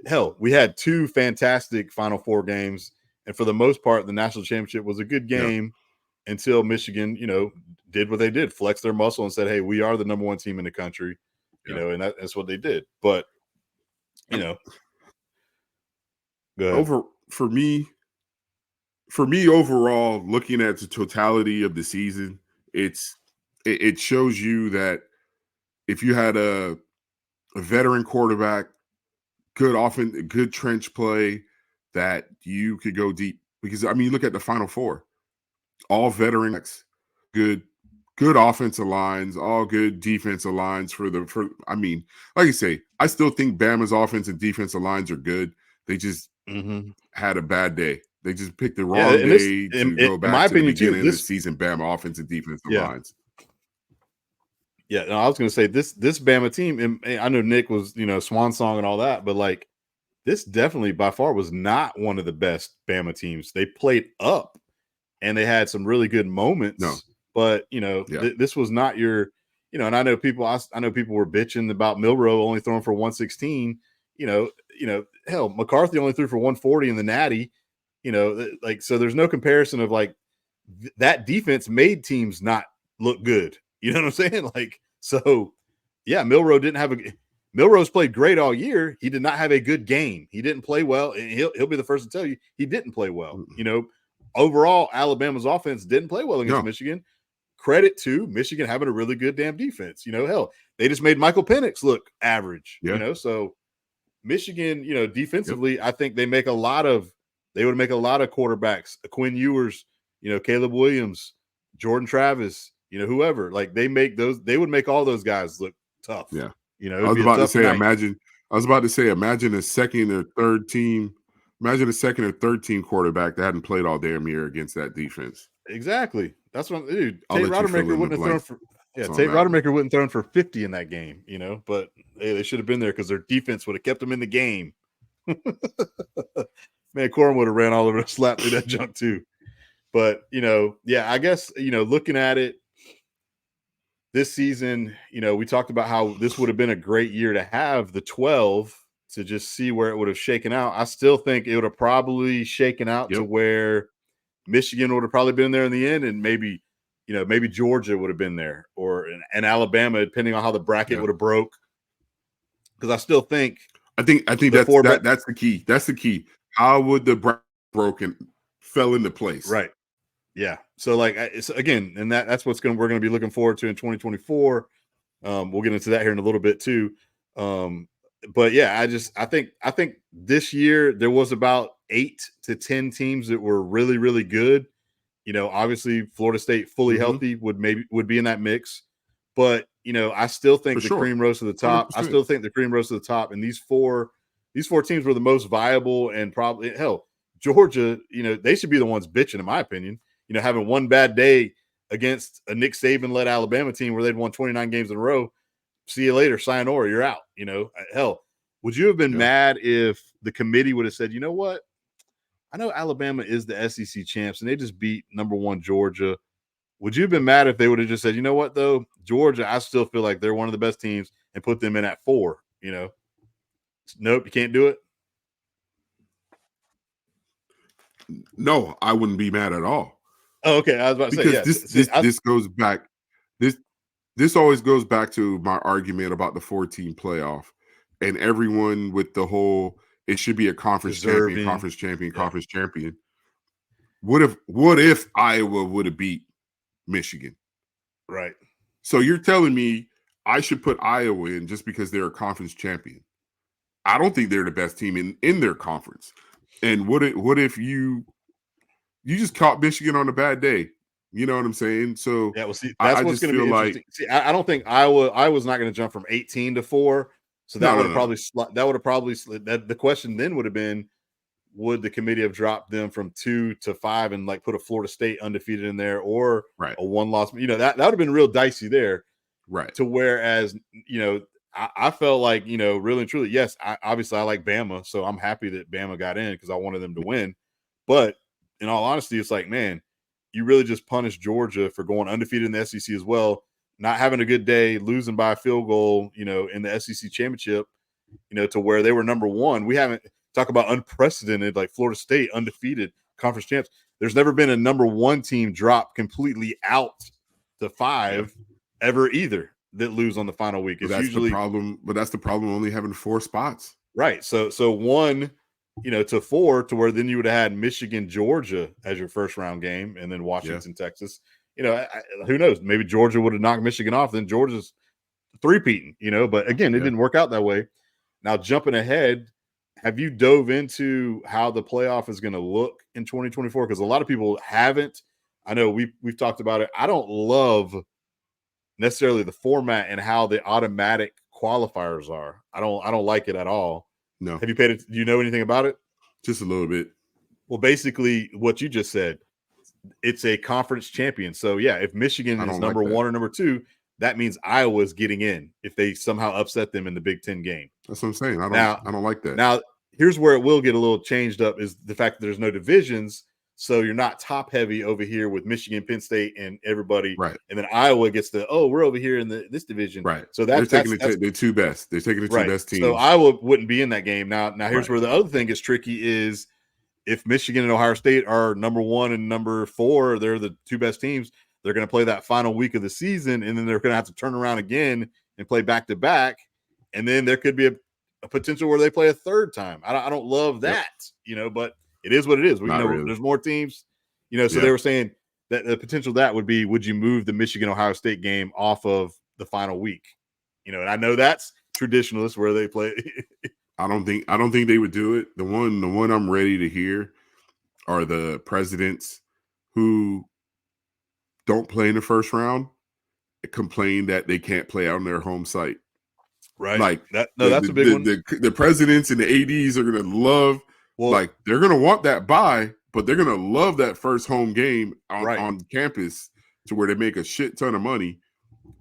[SPEAKER 1] hell, we had 2 fantastic Final Four games, and for the most part, the national championship was a good game until Michigan, did what they did, flexed their muscle and said, "Hey, we are the number 1 team in the country," and that's what they did. But
[SPEAKER 2] for me overall, looking at the totality of the season, it shows you that if you had a veteran quarterback, good offense, good trench play, that you could go deep. Because I mean, you look at the Final Four, all veterans, good offensive lines, all good defensive lines I mean, like you say, I still think Bama's offense and defensive lines are good. They just had a bad day. They just picked the wrong day to go back to the beginning of the season. Bama offense and defensive lines.
[SPEAKER 1] Yeah, no, I was going to say this Bama team, and I know Nick was, swan song and all that, but like this definitely by far was not one of the best Bama teams. They played up and they had some really good moments.
[SPEAKER 2] No.
[SPEAKER 1] But this was not your, and I know people were bitching about Milroe only throwing for 116. Hell, McCarthy only threw for 140 in the Natty. So there's no comparison of like that defense made teams not look good. You know what I'm saying? Like, so yeah, Milroe Milrose played great all year. He did not have a good game. He didn't play well. And he'll be the first to tell you he didn't play well. You know, overall, Alabama's offense didn't play well against Michigan. Credit to Michigan having a really good damn defense. You know, hell, they just made Michael Penix look average. You know, so Michigan, you know, defensively, I think they would make a lot of quarterbacks, Quinn Ewers, you know, Caleb Williams, Jordan Travis, you know, whoever. Like they would make all those guys look tough.
[SPEAKER 2] Yeah.
[SPEAKER 1] You know,
[SPEAKER 2] I was about to say, imagine a second or third team quarterback that hadn't played all damn year against that defense.
[SPEAKER 1] Exactly. That's what, dude. Tate Rodemaker wouldn't have thrown for. Yeah, Tate Rodemaker wouldn't thrown for 50 in that game. You know, but hey, they should have been there because their defense would have kept them in the game. Man, Corum would have ran all over, slapped through that junk too. But you know, yeah, I guess you know, looking at it. This season, you know, we talked about how this would have been a great year to have the 12 to just see where it would have shaken out. I still think it would have probably shaken out to where Michigan would have probably been there in the end, and maybe, you know, maybe Georgia would have been there, or and Alabama, depending on how the bracket would have broke. Because I still think,
[SPEAKER 2] I think that's the key. That's the key. How would the bracket broken fell into place?
[SPEAKER 1] Right. Yeah. So like it's again, and that's what's we're going to be looking forward to in 2024. We'll get into that here in a little bit too. But yeah, I think this year there was about 8 to 10 teams that were really, really good. You know, obviously Florida State fully healthy would be in that mix. But you know, I still think cream rose to the top. 100%. I still think the cream rose to the top. And these four teams were the most viable, and probably Georgia, you know, they should be the ones bitching, in my opinion. You know, having one bad day against a Nick Saban-led Alabama team where they'd won 29 games in a row. See you later, sayonara, you're out. You know, hell, would you have been mad if the committee would have said, you know what? I know Alabama is the SEC champs and they just beat number 1 Georgia. Would you have been mad if they would have just said, you know what, though? Georgia, I still feel like they're one of the best teams, and put them in at 4, you know? Nope, you can't do it.
[SPEAKER 2] No, I wouldn't be mad at all.
[SPEAKER 1] Oh, okay. I was about to say,
[SPEAKER 2] this goes back. This always goes back to my argument about the 4-team playoff, and everyone with the whole it should be a conference champion. What if Iowa would have beat Michigan?
[SPEAKER 1] Right.
[SPEAKER 2] So you're telling me I should put Iowa in just because they're a conference champion? I don't think they're the best team in their conference. And what if you just caught Michigan on a bad day? You know what I'm saying? So
[SPEAKER 1] yeah, well, see, that's what's going to be interesting. See, I don't think Iowa's not going to jump from 18 to 4. So that would have probably the question then would have been, would the committee have dropped them from 2 to 5 and like put a Florida State undefeated in there, or a 1-loss? You know, that would have been real dicey there.
[SPEAKER 2] Right.
[SPEAKER 1] To whereas, you know, I felt like, you know, really and truly, yes, obviously I like Bama, so I'm happy that Bama got in because I wanted them to win. But in all honesty, it's like, man, you really just punished Georgia for going undefeated in the SEC as well, not having a good day, losing by a field goal, you know, in the SEC championship, you know, to where they were number 1. We haven't talked about unprecedented, like Florida State, undefeated conference champs. There's never been a number 1 team drop completely out to 5 ever either that lose on the final week. It's usually the
[SPEAKER 2] problem, but that's the problem only having 4 spots.
[SPEAKER 1] Right. So 1, you know, to 4, to where then you would have had Michigan, Georgia as your first round game, and then Washington, Texas. You know, who knows? Maybe Georgia would have knocked Michigan off. Then Georgia's 3-peating, you know, but again, it didn't work out that way. Now, jumping ahead, have you dove into how the playoff is going to look in 2024? Because a lot of people haven't. I know we've talked about it. I don't love necessarily the format and how the automatic qualifiers are. I don't like it at all.
[SPEAKER 2] No.
[SPEAKER 1] Have you paid it? Do you know anything about it?
[SPEAKER 2] Just a little bit.
[SPEAKER 1] Well, basically what you just said, it's a conference champion. So yeah, if Michigan is number 1 or number 2, that means Iowa's getting in if they somehow upset them in the Big Ten game.
[SPEAKER 2] That's what I'm saying. I don't like that.
[SPEAKER 1] Now, here's where it will get a little changed up is the fact that there's no divisions. So you're not top heavy over here with Michigan, Penn State, and everybody.
[SPEAKER 2] Right.
[SPEAKER 1] And then Iowa gets we're over here in this division.
[SPEAKER 2] Right.
[SPEAKER 1] So
[SPEAKER 2] they're taking the 2 best. They're taking the 2 best teams.
[SPEAKER 1] So Iowa wouldn't be in that game. Now here's where the other thing gets tricky is if Michigan and Ohio State are number 1 and number 4, they're the 2 best teams. They're going to play that final week of the season, and then they're going to have to turn around again and play back to back. and then there could be a potential where they play a third time. I don't love that, but it is what it is.
[SPEAKER 2] Really.
[SPEAKER 1] There's more teams, so they were saying that the potential that would be, would you move the Michigan-Ohio State game off of the final week? And I know that's traditionalist where they play.
[SPEAKER 2] I don't think they would do it. The one I'm ready to hear are the presidents who don't play in the first round complain that they can't play on their home site.
[SPEAKER 1] Right.
[SPEAKER 2] Like
[SPEAKER 1] that's a big one.
[SPEAKER 2] The presidents and the ADs are going to love, they're going to want that bye, but they're going to love that first home game on campus to where they make a shit ton of money.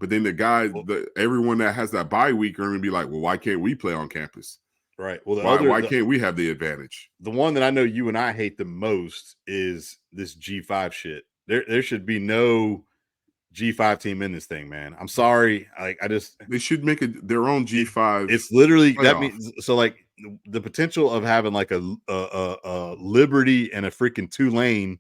[SPEAKER 2] But then the guys, everyone that has that bye week are going to be like, well, why can't we play on campus?
[SPEAKER 1] Right. Well,
[SPEAKER 2] why can't we have the advantage?
[SPEAKER 1] The one that I know you and I hate the most is this G5 shit. There should be no G5 team in this thing, man. I'm sorry.
[SPEAKER 2] They should make their own G5.
[SPEAKER 1] It's literally playoff. That means so the potential of having like a Liberty and a freaking Tulane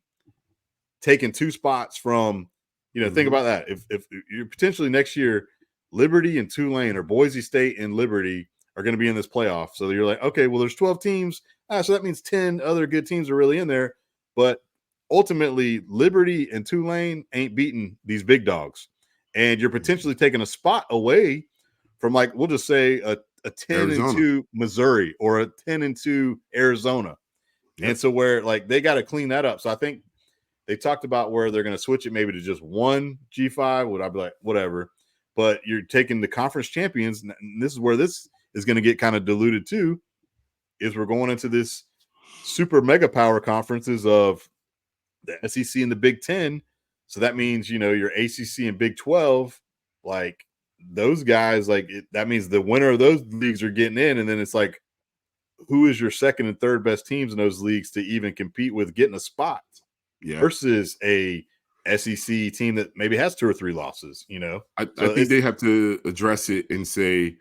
[SPEAKER 1] taking two spots from, think about that. If you're potentially next year, Liberty and Tulane or Boise State and Liberty are going to be in this playoff. So you're like, okay, well, there's 12 teams. So that means 10 other good teams are really in there. But ultimately, Liberty and Tulane ain't beating these big dogs. And you're potentially taking a spot away from, like, we'll just say a 10-2 Missouri or a 10-2 Arizona. Yep. And so where, they got to clean that up. So I think they talked about where they're going to switch it maybe to just one G5. Would I be like, whatever. But you're taking the conference champions, and this is where this is going to get kind of diluted too, is we're going into this super mega power conferences of the SEC and the Big Ten. So that means, your ACC and Big 12, those guys, that means the winner of those leagues are getting in. And then it's like, who is your second and third best teams in those leagues to even compete with getting a spot? Yeah. Versus a SEC team that maybe has 2 or 3 losses,
[SPEAKER 2] I think they have to address it and say,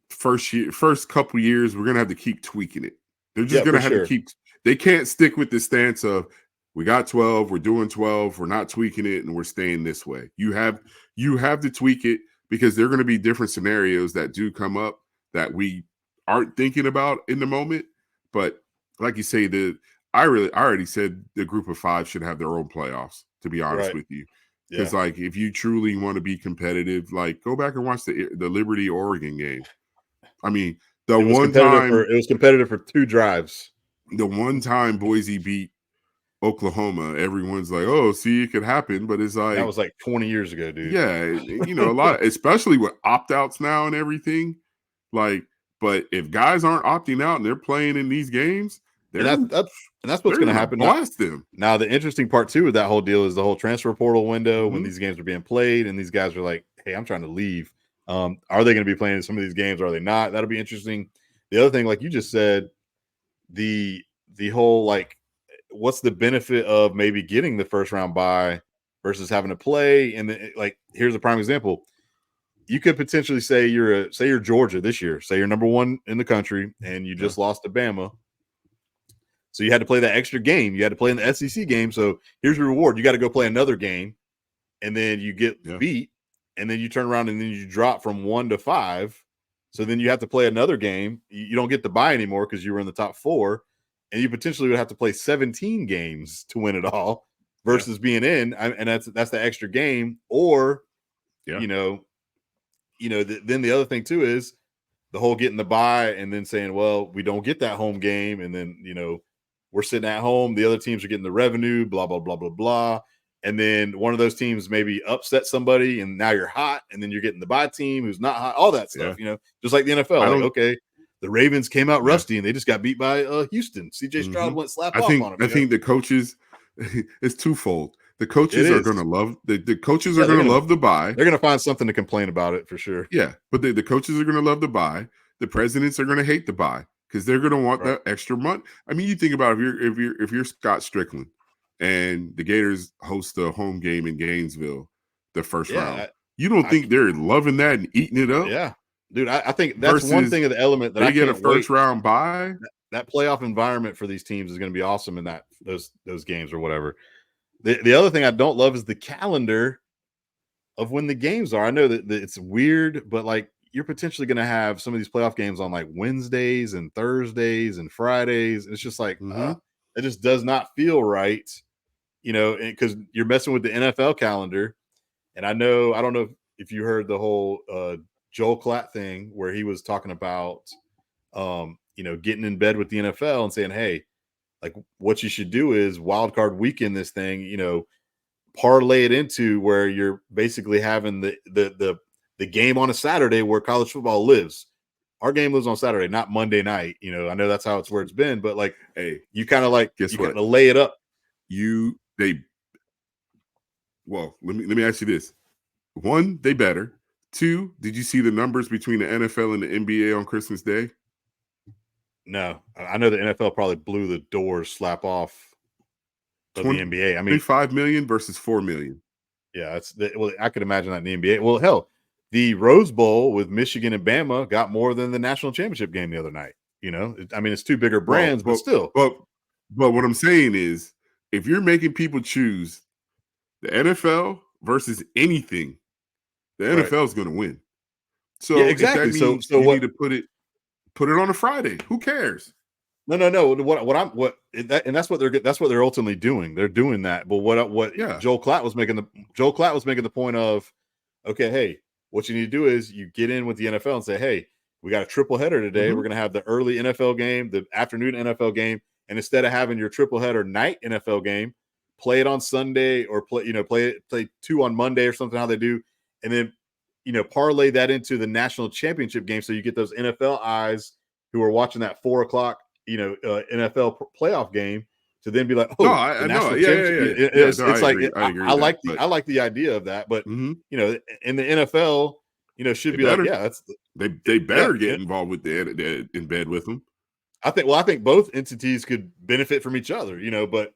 [SPEAKER 2] first couple years, we're going to have to keep tweaking it. They're just going to have to keep, they can't stick with the stance of, we got 12, we're doing 12, we're not tweaking it, and we're staying this way. You have to tweak it, because there are going to be different scenarios that do come up that we aren't thinking about in the moment. But like you say, I already said the group of 5 should have their own playoffs, to be honest with you. Because if you truly want to be competitive, go back and watch the Liberty Oregon game. I mean, it
[SPEAKER 1] was competitive for 2 drives.
[SPEAKER 2] The one time Boise beat Oklahoma, everyone's like, oh, see, it could happen. But it's like,
[SPEAKER 1] that was 20 years ago, dude.
[SPEAKER 2] Yeah, a lot, especially with opt-outs now and everything. But if guys aren't opting out and they're playing in these games,
[SPEAKER 1] that's what's going to happen.
[SPEAKER 2] Blast them.
[SPEAKER 1] Now, the interesting part too with that whole deal is the whole transfer portal window, when these games are being played and these guys are like, hey, I'm trying to leave. Are they going to be playing in some of these games? Or are they not? That'll be interesting. The other thing, like you just said, the whole, what's the benefit of maybe getting the first round bye versus having to play? And here's a prime example. You could potentially say you're Georgia this year, say you're number 1 in the country and you just lost to Bama. So you had to play that extra game. You had to play in the SEC game. So here's your reward. You got to go play another game, and then you get beat, and then you turn around and then you drop from 1 to 5. So then you have to play another game. You don't get the bye anymore because you were in the top 4, and you potentially would have to play 17 games to win it all versus being in. And that's the extra game. Or, then the other thing too is the whole getting the bye and then saying, well, we don't get that home game, and then we're sitting at home. The other teams are getting the revenue, blah, blah, blah, blah, blah. And then one of those teams maybe upset somebody and now you're hot. And then you're getting the bye team who's not hot, all that stuff, just like the NFL. Okay, the Ravens came out rusty and they just got beat by Houston. CJ Stroud went slap off on them.
[SPEAKER 2] I think the coaches, it's twofold. The coaches are going to love the coaches are going to love the bye.
[SPEAKER 1] They're going to find something to complain about it for sure.
[SPEAKER 2] Yeah. But the coaches are going to love the bye. The presidents are going to hate the bye, because they're going to want that extra month. I mean, you think about if you're Scott Strickland and the Gators host a home game in Gainesville, the first round, you don't think they're loving that and eating it up?
[SPEAKER 1] Yeah, dude. I think that's one thing of the element that
[SPEAKER 2] they get a first round bye.
[SPEAKER 1] That playoff environment for these teams is going to be awesome in those games or whatever. The other thing I don't love is the calendar of when the games are. I know that it's weird, but you're potentially going to have some of these playoff games on like Wednesdays and Thursdays and Fridays. And it's just like, it just does not feel right, because you're messing with the NFL calendar. And I don't know if you heard the whole Joel Klatt thing where he was talking about, getting in bed with the NFL and saying, hey, like what you should do is wild card weekend this thing, parlay it into where you're basically having the game on a Saturday where college football lives. Our game lives on Saturday, not Monday night. I know that's how it's where it's been, but like,
[SPEAKER 2] hey,
[SPEAKER 1] you kind of like, you kind of lay it up.
[SPEAKER 2] Well, let me ask you this. One, they better. Two, did you see the numbers between the NFL and the NBA on Christmas Day?
[SPEAKER 1] No, I know the NFL probably blew the doors slap off of the NBA. I mean,
[SPEAKER 2] 5 million versus 4 million.
[SPEAKER 1] Yeah, I could imagine that in the NBA. Well, hell, the Rose Bowl with Michigan and Bama got more than the national championship game the other night. I mean, it's two bigger brands, but still.
[SPEAKER 2] But what I'm saying is, if you're making people choose the NFL versus anything, the NFL is going to win. So
[SPEAKER 1] yeah, exactly.
[SPEAKER 2] If that means you need to put it on a Friday. Who cares?
[SPEAKER 1] No. And that's what they're ultimately doing. They're doing that. But Joel Klatt was making the point of, okay, hey, what you need to do is you get in with the NFL and say, hey, we got a triple header today. We're going to have the early NFL game, the afternoon NFL game, and instead of having your triple header night NFL game, play it on Sunday or play two on Monday or something, how they do, and then parlay that into the national championship game, so you get those NFL eyes who are watching that 4:00 NFL playoff game to then be like, oh,
[SPEAKER 2] the national championship.
[SPEAKER 1] It's like I like the idea of that, but in the NFL, should be like, yeah, that's
[SPEAKER 2] they better get involved with in bed with them.
[SPEAKER 1] I think both entities could benefit from each other, but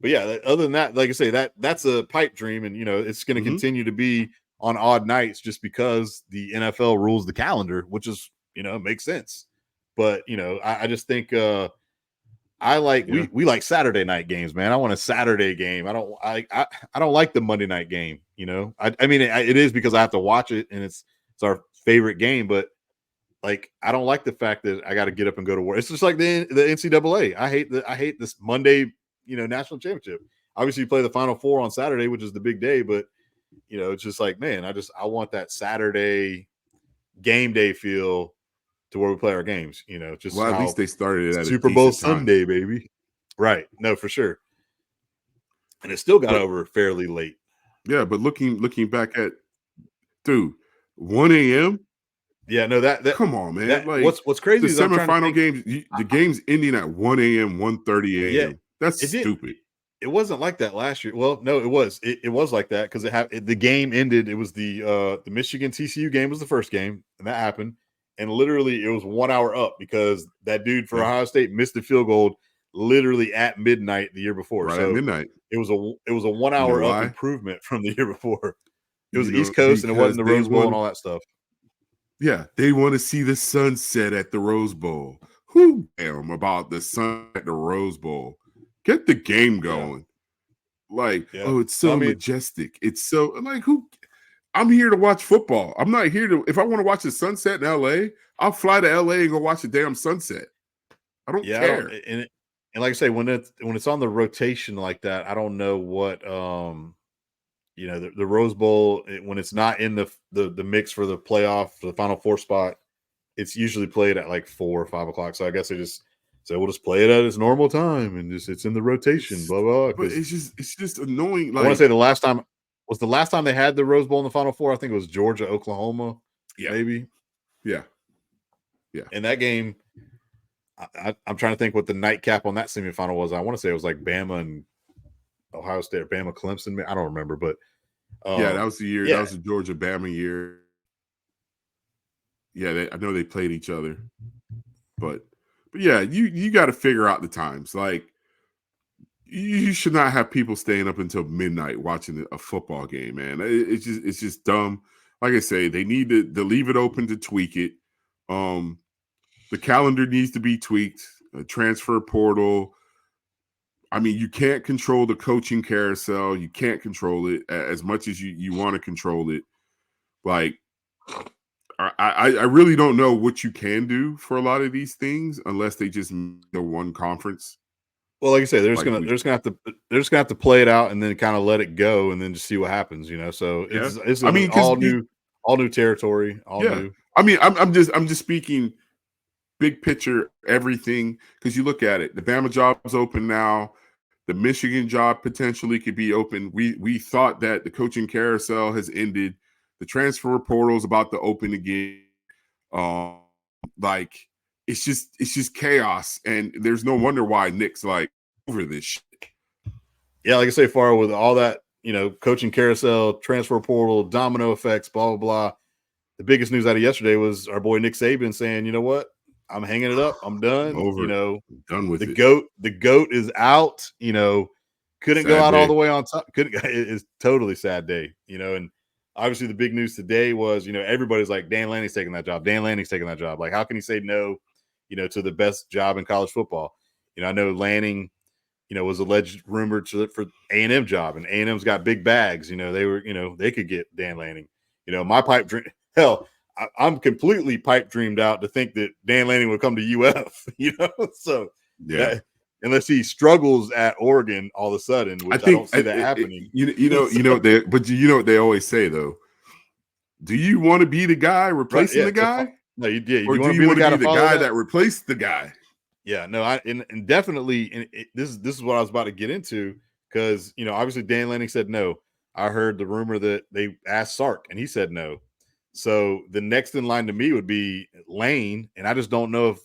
[SPEAKER 1] yeah, other than that, like I say, that's a pipe dream, and it's going to continue to be on odd nights just because the NFL rules the calendar, which is makes sense. But I just think we like Saturday night games, man. I want a Saturday game. I don't like the Monday night game. I mean it is because I have to watch it and it's our favorite game, but like I don't like the fact that I got to get up and go to work. It's just like the NCAA. I hate this Monday national championship. Obviously, you play the Final Four on Saturday, which is the big day, but it's just like, man, I want that Saturday game day feel to where we play our games, just
[SPEAKER 2] at least they started it at
[SPEAKER 1] Super Bowl Sunday, baby. Right. No, for sure. And it still got over fairly late.
[SPEAKER 2] Yeah, but looking back at 1 a.m.
[SPEAKER 1] Yeah, no, that
[SPEAKER 2] come on, man.
[SPEAKER 1] What's crazy is
[SPEAKER 2] the semifinal games, the game's ending at 1 a.m., 1:30 a.m.
[SPEAKER 1] Yeah,
[SPEAKER 2] that's stupid.
[SPEAKER 1] It wasn't like that last year. Well, no, it was. It was like that because the game ended. It was the Michigan TCU game was the first game, and that happened. And literally, it was 1 hour up because that dude for Ohio State missed the field goal literally at midnight the year before.
[SPEAKER 2] Right, at midnight.
[SPEAKER 1] It was a 1 hour up improvement from the year before. It was the East Coast, and it wasn't the Rose Bowl and all that stuff.
[SPEAKER 2] Yeah, they want to see the sunset at the Rose Bowl. Who damn about the sun at the Rose Bowl? Get the game going. It's so majestic. It's so who. I'm here to watch football. I'm not here to. If I want to watch the sunset in LA, I'll fly to LA and go watch the damn sunset. I don't care.
[SPEAKER 1] And like I say, when it's on the rotation like that, I don't know what the Rose Bowl, when it's not in the mix for the playoff for the Final Four spot, it's usually played at like 4 or 5 o'clock. So I guess we'll just play it at its normal time and it's in the rotation. Blah blah.
[SPEAKER 2] But it's just annoying.
[SPEAKER 1] I want to say the last time they had the Rose Bowl in the Final Four, I think it was Georgia, Oklahoma, maybe.
[SPEAKER 2] Yeah.
[SPEAKER 1] And that game, I'm trying to think what the nightcap on that semifinal was. I want to say it was like Bama and Ohio State or Bama Clemson. I don't remember, but
[SPEAKER 2] that was the year. Yeah. That was the Georgia Bama year. Yeah, I know they played each other, but yeah, you got to figure out the times. Like, you should not have people staying up until midnight watching a football game, man. It's just dumb. Like I say, they need to leave it open to tweak it. The calendar needs to be tweaked. A transfer portal. I mean, you can't control the coaching carousel. You can't control it as much as you want to control it. Like, I I really don't know what you can do for a lot of these things unless they just one conference.
[SPEAKER 1] Well, like I say, they're just gonna have to play it out and then kind of let it go and then just see what happens, So it's all new territory, new.
[SPEAKER 2] I mean, I'm just speaking big picture, everything, because you look at it. The Bama job's open now. The Michigan job potentially could be open. We thought that the coaching carousel has ended. The transfer portal is about to open again. Like it's just chaos, and there's no wonder why Nick's like over this shit.
[SPEAKER 1] Yeah, like I say, far with all that, coaching carousel, transfer portal, domino effects, blah blah blah. The biggest news out of yesterday was our boy Nick Saban saying, "You know what? I'm hanging it up. I'm done.
[SPEAKER 2] I'm done with
[SPEAKER 1] it. The goat is out. Couldn't go out all the way on top. It's totally sad day. And obviously the big news today was, everybody's like, Dan Lanning's taking that job. Dan Lanning's taking that job. Like, how can he say no, to the best job in college football? I know Lanning, was alleged rumored for A&M job, and A&M's got big bags. They were, they could get Dan Lanning. My pipe dream. Hell, I'm completely pipe dreamed out to think that Dan Lanning would come to UF. So
[SPEAKER 2] yeah.
[SPEAKER 1] Unless he struggles at Oregon all of a sudden, which I don't see that happening.
[SPEAKER 2] But you know what they always say though. Do you want to be the guy replacing the guy?
[SPEAKER 1] No, you did.
[SPEAKER 2] Or do you want to be the guy that replaced the guy?
[SPEAKER 1] Yeah, no, and definitely, and this is what I was about to get into, because obviously Dan Lanning said no. I heard the rumor that they asked Sark, and he said no. So the next in line to me would be Lane, and I just don't know if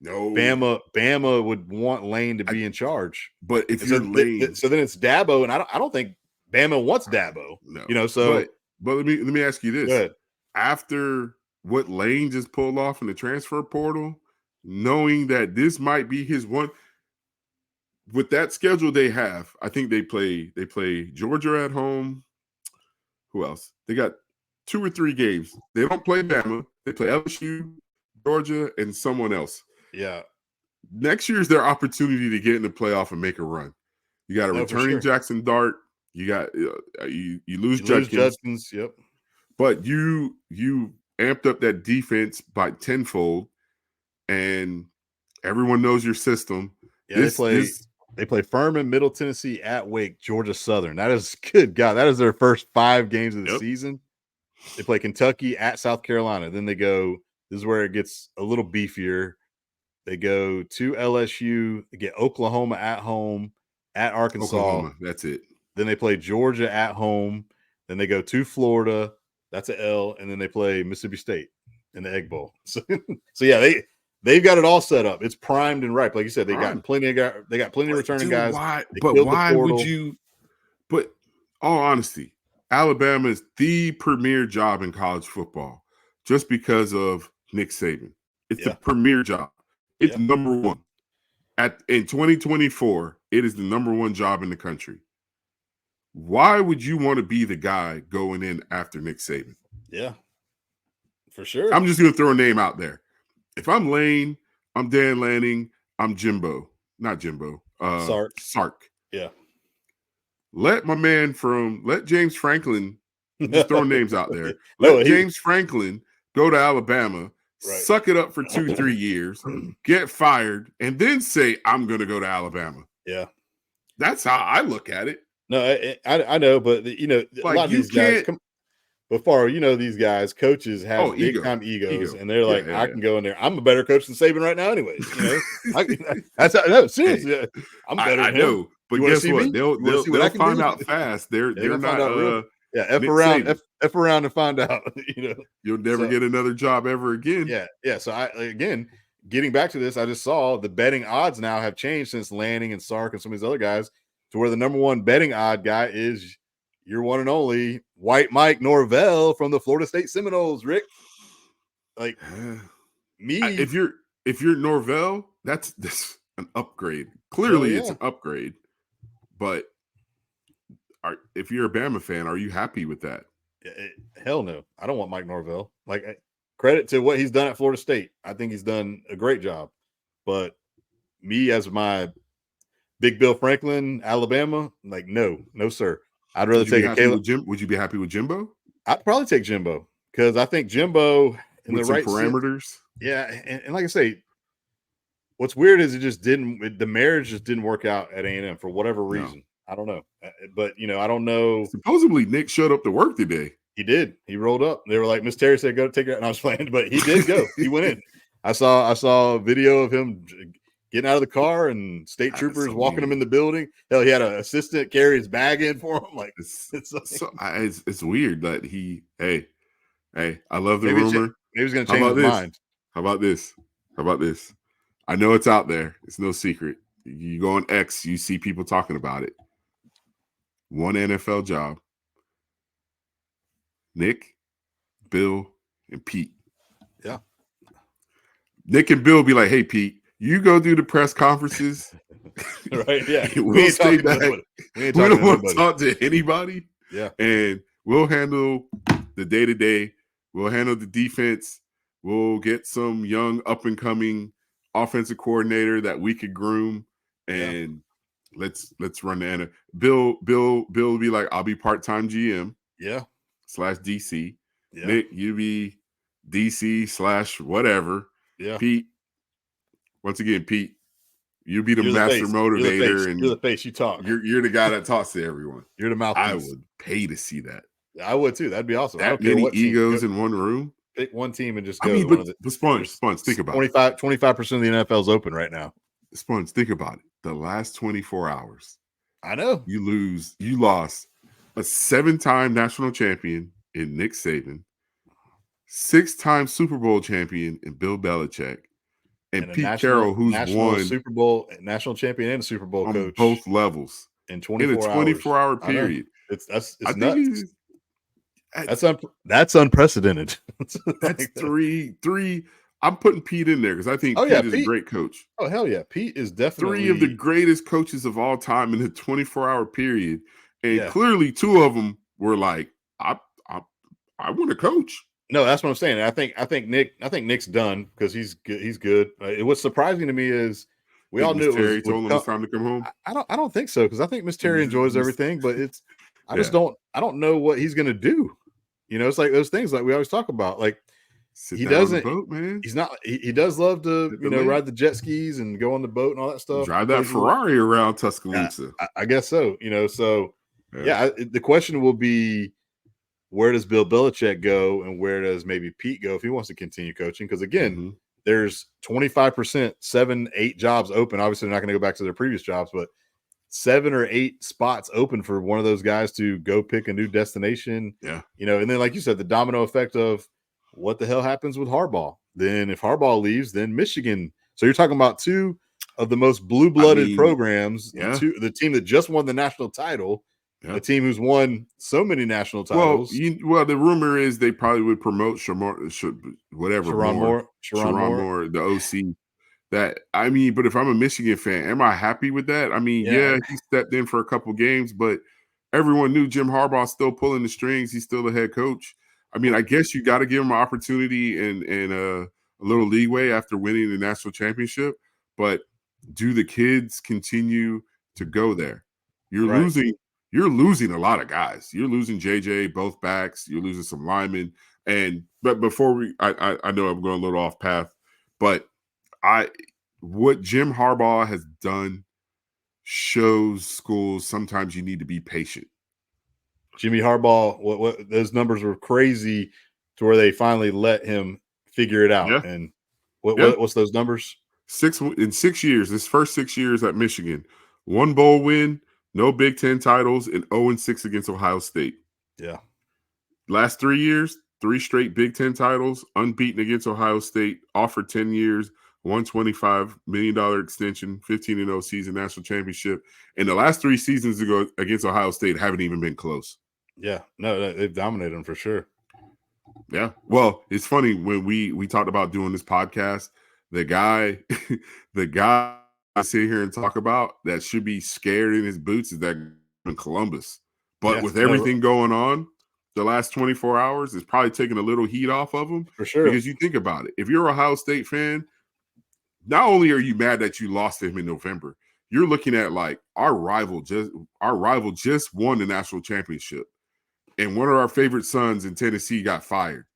[SPEAKER 1] Bama would want Lane to be in charge.
[SPEAKER 2] But if you're Lane,
[SPEAKER 1] so then it's Dabo, and I don't think Bama wants Dabo.
[SPEAKER 2] No, but let me ask you this: after what Lane just pulled off in the transfer portal, knowing that this might be his one, with that schedule they have, I think they play Georgia at home. Who else? They got 2 or 3 games. They don't play Bama. They play LSU, Georgia, and someone else.
[SPEAKER 1] Yeah.
[SPEAKER 2] Next year is their opportunity to get in the playoff and make a run. You got a returning Jackson Dart. You got you lose Judkins.
[SPEAKER 1] Yep.
[SPEAKER 2] But you amped up that defense by tenfold, and everyone knows your system.
[SPEAKER 1] Yeah, they play Furman, Middle Tennessee, at Wake, Georgia Southern. That is good. God, that is their first 5 games of the season. They play Kentucky at South Carolina. Then they go. This is where it gets a little beefier. They go to LSU. They get Oklahoma at home, at Arkansas.
[SPEAKER 2] Oklahoma, that's it.
[SPEAKER 1] Then they play Georgia at home. Then they go to Florida. That's an L. And then they play Mississippi State in the Egg Bowl. So yeah, they've got it all set up. It's primed and ripe. Like you said, they got plenty of returning guys.
[SPEAKER 2] Why would you? But all honesty, Alabama is the premier job in college football just because of Nick Saban. It's the premier job. It's number one. In 2024, it is the number one job in the country. Why would you want to be the guy going in after Nick Saban?
[SPEAKER 1] Yeah, for sure.
[SPEAKER 2] I'm just going to throw a name out there. If I'm Lane, I'm Dan Lanning, I'm Jimbo. Not Jimbo. Sark.
[SPEAKER 1] Yeah.
[SPEAKER 2] Let James Franklin, just throw names out there. Let James Franklin go to Alabama, suck it up for 2-3 years, get fired, and then say, I'm going to go to Alabama.
[SPEAKER 1] Yeah.
[SPEAKER 2] That's how I look at it.
[SPEAKER 1] No, I know, but a lot of these guys these guys, coaches have big time egos, and they're like, I can go in there. I'm a better coach than Saban right now, anyways. Seriously, I'm better.
[SPEAKER 2] I know, but guess what? They'll find out fast. They're not.
[SPEAKER 1] F around and find out.
[SPEAKER 2] You'll never get another job ever again.
[SPEAKER 1] Yeah. So again, getting back to this, I just saw the betting odds now have changed since Lanning and Sark and some of these other guys, to where the number one betting odd guy is your one and only White Mike Norvell from the Florida State Seminoles. Rick, like me,
[SPEAKER 2] if you're Norvell, that's an upgrade. Clearly, it's an upgrade. But if you're a Bama fan, are you happy with that?
[SPEAKER 1] Hell no. I don't want Mike Norvell. Like, credit to what he's done at Florida State. I think he's done a great job. But me as my Big Bill Franklin, Alabama, like, no, sir. I'd rather take a Caleb.
[SPEAKER 2] Would you be happy with Jimbo?
[SPEAKER 1] I'd probably take Jimbo. because I think Jimbo in
[SPEAKER 2] with
[SPEAKER 1] the right
[SPEAKER 2] parameters.
[SPEAKER 1] Yeah, and like I say, what's weird is the marriage just didn't work out at A&M for whatever reason. No. I don't know, but I don't know.
[SPEAKER 2] Supposedly Nick showed up to work today.
[SPEAKER 1] He did. He rolled up. They were like, Miss Terry said, "Go take it." And I was playing, but he did go. He went in. I saw a video of him getting out of the car and state troopers walking him in the building. Hell, he had an assistant carry his bag in for him. Like
[SPEAKER 2] it's weird that hey, I love the rumor.
[SPEAKER 1] Maybe he's going to change his mind.
[SPEAKER 2] How about this? I know it's out there. It's no secret. You go on X, you see people talking about it. One NFL job. Nick, Bill, and Pete.
[SPEAKER 1] Yeah.
[SPEAKER 2] Nick and Bill be like, "Hey, Pete, you go do the press conferences."
[SPEAKER 1] Right. Yeah.
[SPEAKER 2] We ain't stay back. We don't want to talk to anybody.
[SPEAKER 1] Yeah.
[SPEAKER 2] And we'll handle the day-to-day. We'll handle the defense. We'll get some young up-and-coming offensive coordinator that we could groom, and let's run the NFL. Bill will be like, "I'll be part-time GM."
[SPEAKER 1] Yeah.
[SPEAKER 2] /DC.
[SPEAKER 1] Yeah.
[SPEAKER 2] Nick, you be DC / whatever.
[SPEAKER 1] Yeah.
[SPEAKER 2] Pete, once again, Pete, you be the master motivator, and
[SPEAKER 1] you're the face. You talk.
[SPEAKER 2] You're the guy that talks to everyone.
[SPEAKER 1] You're the mouthpiece.
[SPEAKER 2] I would pay to see that.
[SPEAKER 1] I would too. That'd be awesome.
[SPEAKER 2] That many egos in one room.
[SPEAKER 1] Pick one team and just go.
[SPEAKER 2] I mean, but Sponge, think about
[SPEAKER 1] 25% of the NFL is open right now.
[SPEAKER 2] Sponge, think about it. The last 24 hours.
[SPEAKER 1] I know.
[SPEAKER 2] You lost a 7-time national champion in Nick Saban, 6-time Super Bowl champion in Bill Belichick, and Pete Carroll, who's won
[SPEAKER 1] Super Bowl national champion and Super Bowl
[SPEAKER 2] on
[SPEAKER 1] coach
[SPEAKER 2] both levels
[SPEAKER 1] in 24
[SPEAKER 2] a 24-hour period.
[SPEAKER 1] It's nuts. That's unprecedented.
[SPEAKER 2] That's three. I'm putting Pete in there because I think Pete is a great coach.
[SPEAKER 1] Oh, hell yeah. Pete is definitely
[SPEAKER 2] 3 of the greatest coaches of all time in a 24-hour period. And clearly 2 of them were like, I want to coach.
[SPEAKER 1] No, that's what I'm saying. I think Nick's done because he's good. What's surprising to me is we all knew
[SPEAKER 2] Terry told him it's time to come home.
[SPEAKER 1] I don't think so because I think Miss Terry enjoys everything, but I don't know what he's gonna do. It's like those things like we always talk about. Like he doesn't.
[SPEAKER 2] Boat, man.
[SPEAKER 1] He's not. He does love to ride the jet skis and go on the boat and all that stuff.
[SPEAKER 2] Drive that Ferrari around Tuscaloosa.
[SPEAKER 1] I guess so. So the question will be, where does Bill Belichick go and where does maybe Pete go if he wants to continue coaching? Because again, there's 25%, 7-8 jobs open. Obviously, they're not going to go back to their previous jobs, but 7 or 8 spots open for one of those guys to go pick a new destination.
[SPEAKER 2] Yeah.
[SPEAKER 1] And then like you said, the domino effect of what the hell happens with Harbaugh. Then if Harbaugh leaves, then Michigan. So you're talking about 2 of the most blue-blooded programs.
[SPEAKER 2] Yeah.
[SPEAKER 1] The team that just won the national title. A team who's won so many national titles.
[SPEAKER 2] Well, the rumor is they probably would promote Sharon Moore, the OC. But if I'm a Michigan fan, am I happy with that? I mean, he stepped in for a couple games, but everyone knew Jim Harbaugh's still pulling the strings. He's still the head coach. I mean, I guess you got to give him an opportunity and a little leeway after winning the national championship. But do the kids continue to go there? You're losing a lot of guys. You're losing JJ, both backs. You're losing some linemen. But before I know I'm going a little off path, but what Jim Harbaugh has done shows schools sometimes you need to be patient.
[SPEAKER 1] Jimmy Harbaugh, what those numbers were crazy to where they finally let him figure it out.
[SPEAKER 2] Yeah.
[SPEAKER 1] And what's those numbers?
[SPEAKER 2] 6 years, his first 6 years at Michigan, 1 bowl win, no Big Ten titles, and 0-6 against Ohio State.
[SPEAKER 1] Yeah.
[SPEAKER 2] Last 3 years, 3 straight Big Ten titles, unbeaten against Ohio State, offered 10 years, $125 million extension, 15-0 season, national championship. And the last 3 seasons ago against Ohio State haven't even been close.
[SPEAKER 1] Yeah. No, they've dominated them for sure.
[SPEAKER 2] Yeah. Well, it's funny when we talked about doing this podcast, the guy I sit here and talk about that should be scared in his boots is that in Columbus. But with everything going on the last 24 hours, it's probably taking a little heat off of him.
[SPEAKER 1] For sure.
[SPEAKER 2] Because you think about it. If you're a Ohio State fan, not only are you mad that you lost to him in November, you're looking at like our rival just won the national championship. And one of our favorite sons in Tennessee got fired.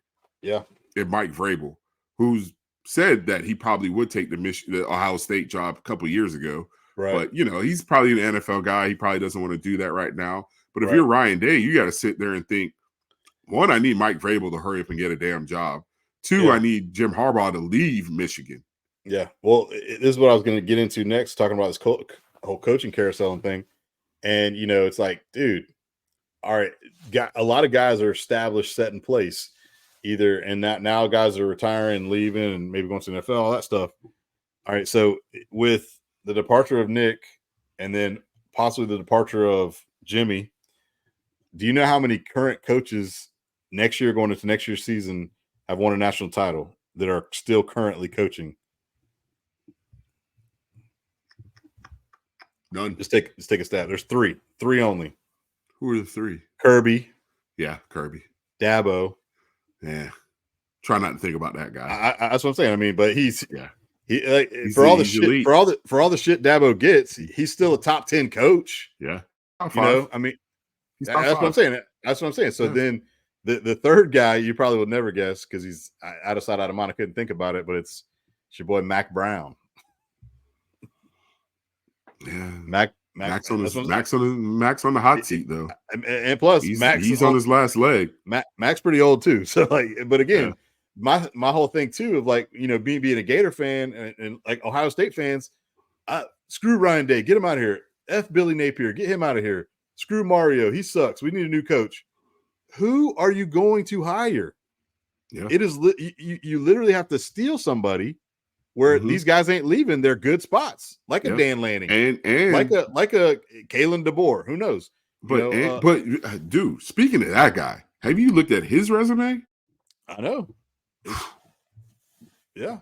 [SPEAKER 1] Yeah.
[SPEAKER 2] And Mike Vrabel, who's said that he probably would take the Ohio State job a couple years ago.
[SPEAKER 1] Right.
[SPEAKER 2] But, he's probably an NFL guy. He probably doesn't want to do that right now. But if
[SPEAKER 1] Right.
[SPEAKER 2] you're Ryan Day, you got to sit there and think, one, I need Mike Vrabel to hurry up and get a damn job. Two, I need Jim Harbaugh to leave Michigan.
[SPEAKER 1] Yeah. Well, this is what I was going to get into next, talking about this whole coaching carousel and thing. And, it's like, dude, all right, a lot of guys are established, set in place. Either and that now guys are retiring, leaving, and maybe going to the NFL, all that stuff. All right, so with the departure of Nick and then possibly the departure of Jimmy, do you know how many current coaches next year, going into next year's season, have won a national title that are still currently coaching?
[SPEAKER 2] None.
[SPEAKER 1] Just take a stab. There's three only.
[SPEAKER 2] Who are the three?
[SPEAKER 1] Kirby.
[SPEAKER 2] Yeah, Kirby.
[SPEAKER 1] Dabo.
[SPEAKER 2] Yeah. Try not to think about that guy.
[SPEAKER 1] That's what I'm saying. I mean, but he's
[SPEAKER 2] for all the
[SPEAKER 1] shit Dabo gets, he's still a top 10 coach.
[SPEAKER 2] Yeah.
[SPEAKER 1] I mean, that's what I'm saying. That's what I'm saying. So then the third guy you probably would never guess because he's out of sight, out of mind. I couldn't think about it, but it's your boy Mac Brown.
[SPEAKER 2] Yeah,
[SPEAKER 1] Max
[SPEAKER 2] on the hot seat though,
[SPEAKER 1] and plus
[SPEAKER 2] he's on his last leg.
[SPEAKER 1] Mac's pretty old too, so but again, my whole thing too of being a Gator fan and like Ohio State fans, screw Ryan Day, get him out of here. F Billy Napier, get him out of here. Screw Mario, he sucks. We need a new coach. Who are you going to hire? Yeah, it is you literally have to steal somebody. Where these guys ain't leaving, they're good spots, like a Dan Lanning and like a Kalen DeBoer. Who knows?
[SPEAKER 2] But dude, speaking of that guy, have you looked at his resume?
[SPEAKER 1] I know. Yeah.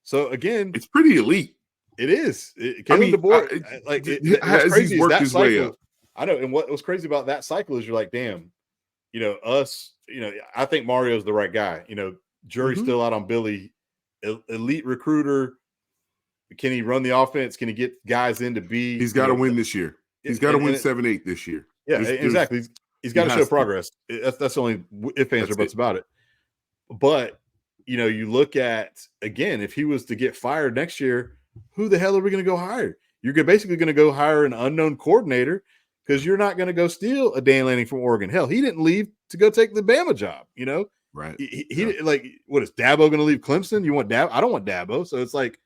[SPEAKER 1] So again,
[SPEAKER 2] it's pretty elite.
[SPEAKER 1] It is. Kalen DeBoer,
[SPEAKER 2] he's worked his way up.
[SPEAKER 1] I know. And what was crazy about that cycle is you're like, damn, I think Mario's the right guy. Jury's still out on Billy. Elite recruiter. Can he run the offense? Can he get guys in to be?
[SPEAKER 2] He's got to win this year. He's got to win 7-8 this year.
[SPEAKER 1] Yeah, exactly. He's got to show progress. That's the only if, ands, or buts about it. But you look at again, if he was to get fired next year, who the hell are we going to go hire? You're basically going to go hire an unknown coordinator because you're not going to go steal a Dan Lanning from Oregon. Hell, he didn't leave to go take the Bama job.
[SPEAKER 2] Right.
[SPEAKER 1] He like, what is Dabo going to leave Clemson? You want Dabo? I don't want Dabo. So it's like,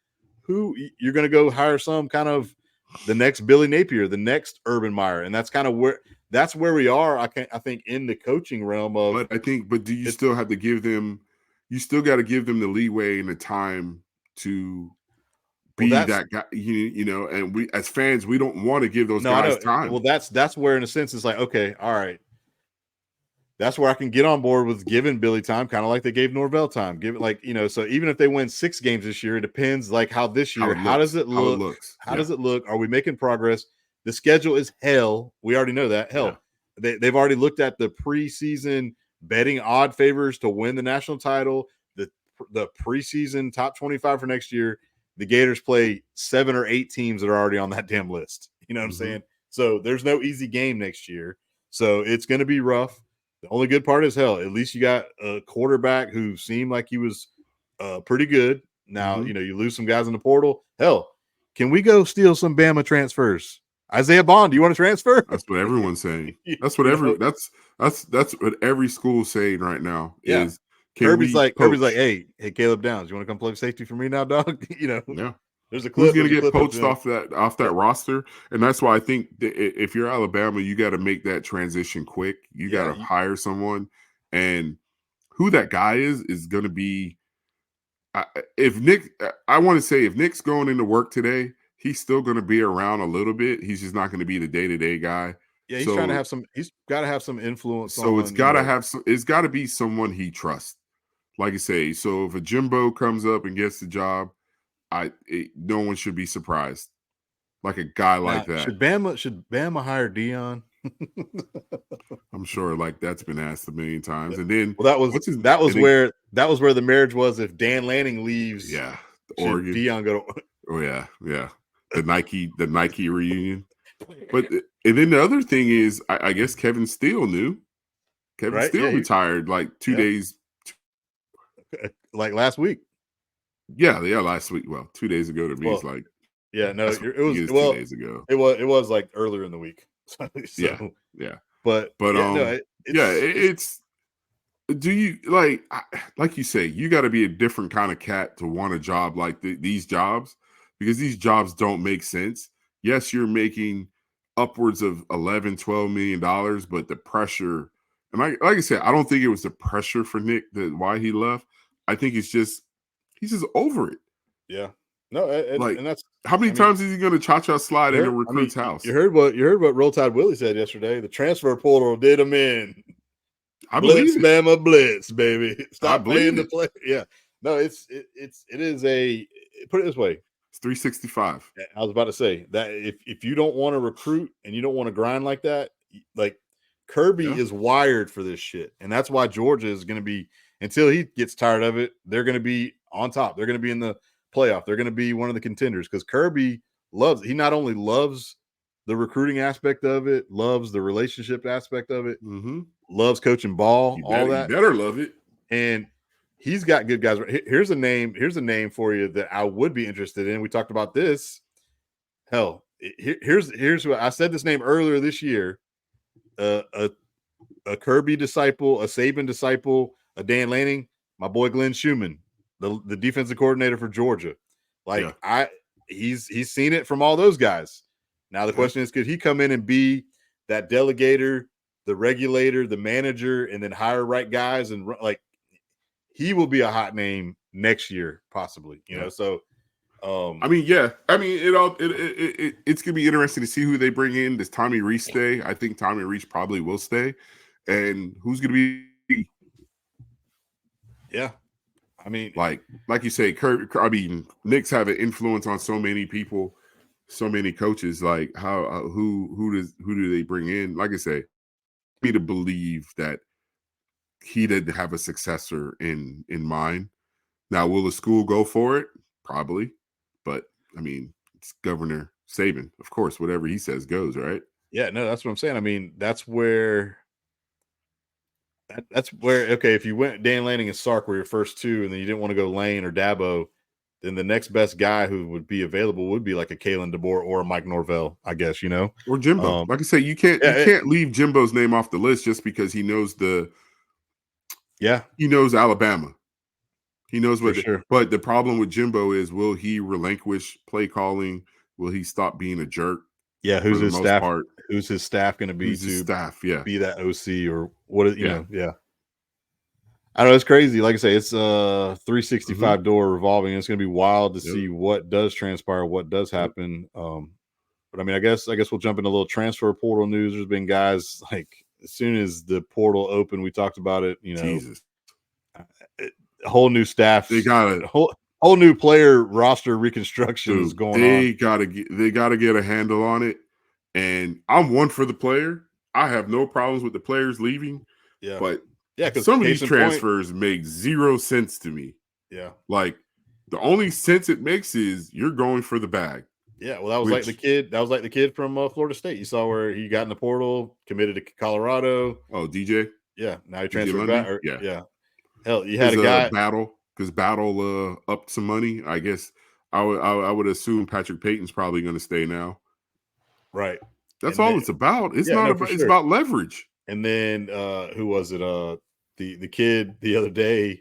[SPEAKER 1] who you're going to go hire some kind of the next Billy Napier, the next Urban Meyer. And that's kind of where we are. I think in the coaching realm of,
[SPEAKER 2] but do you still have to give them, you still got to give them the leeway and the time to be that guy, and we, as fans, we don't want to give those guys time.
[SPEAKER 1] Well, that's where in a sense it's like, okay, all right. That's where I can get on board with giving Billy time, kind of like they gave Norvell time. Give it so even if they win 6 games this year, it depends like how this year, how does it look? How does it look? Are we making progress? The schedule is hell. We already know that. Hell, they've already looked at the preseason betting odd favors to win the national title, the preseason top 25 for next year. The Gators play 7 or 8 teams that are already on that damn list. You know what I'm saying? So there's no easy game next year. So it's going to be rough. The only good part is, hell, at least you got a quarterback who seemed like he was pretty good. Now, you lose some guys in the portal. Hell, can we go steal some Bama transfers? Isaiah Bond, do you want to transfer?
[SPEAKER 2] That's what everyone's saying. That's what that's what every school's saying right now.
[SPEAKER 1] Yeah.
[SPEAKER 2] Is
[SPEAKER 1] Kirby's like, hey, Caleb Downs, you want to come play safety for me now, dog?
[SPEAKER 2] Yeah.
[SPEAKER 1] There's a clip.
[SPEAKER 2] Who's going to get poached off that roster? And that's why I think if you're Alabama, you got to make that transition quick. You got to hire someone, and who that guy is going to be. If Nick's going into work today, he's still going to be around a little bit. He's just not going to be the day-to-day guy.
[SPEAKER 1] Yeah, he's trying to have some. He's got to have some influence.
[SPEAKER 2] So it's got to have some. It's got to be someone he trusts. Like I say, so if a Jimbo comes up and gets the job. No one should be surprised, like a guy like that.
[SPEAKER 1] Should Bama hire Dion?
[SPEAKER 2] I'm sure, that's been asked a million times. And then,
[SPEAKER 1] that was where the marriage was. If Dan Lanning leaves,
[SPEAKER 2] Oregon,
[SPEAKER 1] Dion go to?
[SPEAKER 2] Oh yeah, the Nike reunion. But and then the other thing is, I guess Kevin Steele knew. Kevin Steele retired 2 days.
[SPEAKER 1] like last week.
[SPEAKER 2] Yeah, last week. Well, 2 days ago to me, it's like,
[SPEAKER 1] yeah, no, it was
[SPEAKER 2] 2 days ago.
[SPEAKER 1] It was like earlier in the week. So,
[SPEAKER 2] yeah.
[SPEAKER 1] But yeah, no,
[SPEAKER 2] it's do you like you say, you got to be a different kind of cat to want a job like these jobs, because these jobs don't make sense. Yes, you're making upwards of 11-12 million dollars, but the pressure, and like I said, I don't think it was the pressure for Nick that why he left. I think he's just over it.
[SPEAKER 1] Yeah. No, and that's
[SPEAKER 2] how many times is he going to cha-cha slide in a recruit's house?
[SPEAKER 1] You heard what Roll Tide Willie said yesterday. The transfer portal did him in.
[SPEAKER 2] I believe
[SPEAKER 1] Bama blitz, baby. Stop paying the play. Yeah. No, it is a, put it this way.
[SPEAKER 2] It's 365.
[SPEAKER 1] I was about to say that if you don't want to recruit and you don't want to grind like that, like Kirby is wired for this shit. And that's why Georgia is going to be, until he gets tired of it, they're going to be on top. They're going to be in the playoff. They're going to be one of the contenders, because Kirby he not only loves the recruiting aspect of it, loves the relationship aspect of it, loves coaching ball, all that.
[SPEAKER 2] You better love it.
[SPEAKER 1] And he's got good guys. Here's a name for you that I would be interested in. We talked about this. Hell, here's what I said this name earlier this year. A Kirby disciple, a Saban disciple, a Dan Lanning, my boy Glenn Schumann, the defensive coordinator for Georgia. He's seen it from all those guys. Now the question is, could he come in and be that delegator, the regulator, the manager, and then hire right guys? And like, he will be a hot name next year, possibly, you know? So,
[SPEAKER 2] it's going to be interesting to see who they bring in. Does Tommy Rees stay? I think Tommy Rees probably will stay. And who's going to be?
[SPEAKER 1] Yeah. I mean,
[SPEAKER 2] like you say, Knicks have an influence on so many people, so many coaches. Like who do they bring in? Like I say, me to believe that he didn't have a successor in mind. Now, will the school go for it? Probably, but I mean, it's Governor Saban, of course. Whatever he says goes, right?
[SPEAKER 1] Yeah, no, that's what I'm saying. I mean, that's where. Okay, if you went Dan Lanning and Sark were your first two, and then you didn't want to go Lane or Dabo, then the next best guy who would be available would be like a Kalen DeBoer or a Mike Norvell, I guess, you know,
[SPEAKER 2] or Jimbo. Like I say, you can't leave Jimbo's name off the list just because he knows he knows Alabama. He knows what. But the problem with Jimbo is, will he relinquish play calling? Will he stop being a jerk?
[SPEAKER 1] Yeah, who's his staff? Who's his staff going to be? Be that OC or what? You know, yeah. I know, it's crazy. Like I say, it's 365 door revolving. It's going to be wild to see what does transpire, what does happen. But I mean, I guess we'll jump into a little transfer portal news. There's been guys like, as soon as the portal opened, we talked about it. You know, whole new staff.
[SPEAKER 2] They got a
[SPEAKER 1] whole new player roster reconstruction is going on.
[SPEAKER 2] They gotta get a handle on it. And I'm one for the player. I have no problems with the players leaving.
[SPEAKER 1] Yeah,
[SPEAKER 2] but some of these transfers make zero sense to me.
[SPEAKER 1] Yeah,
[SPEAKER 2] like the only sense it makes is you're going for the bag.
[SPEAKER 1] Yeah, well, that was like the kid from Florida State. You saw where he got in the portal, committed to Colorado.
[SPEAKER 2] Oh, DJ.
[SPEAKER 1] Yeah, now he transferred back. Yeah. Hell, you had a guy
[SPEAKER 2] because Battle upped some money. I guess I would assume Patrick Payton's probably going to stay now.
[SPEAKER 1] Right.
[SPEAKER 2] That's all it's about. It's not about. It's about leverage.
[SPEAKER 1] And then who was it? The kid the other day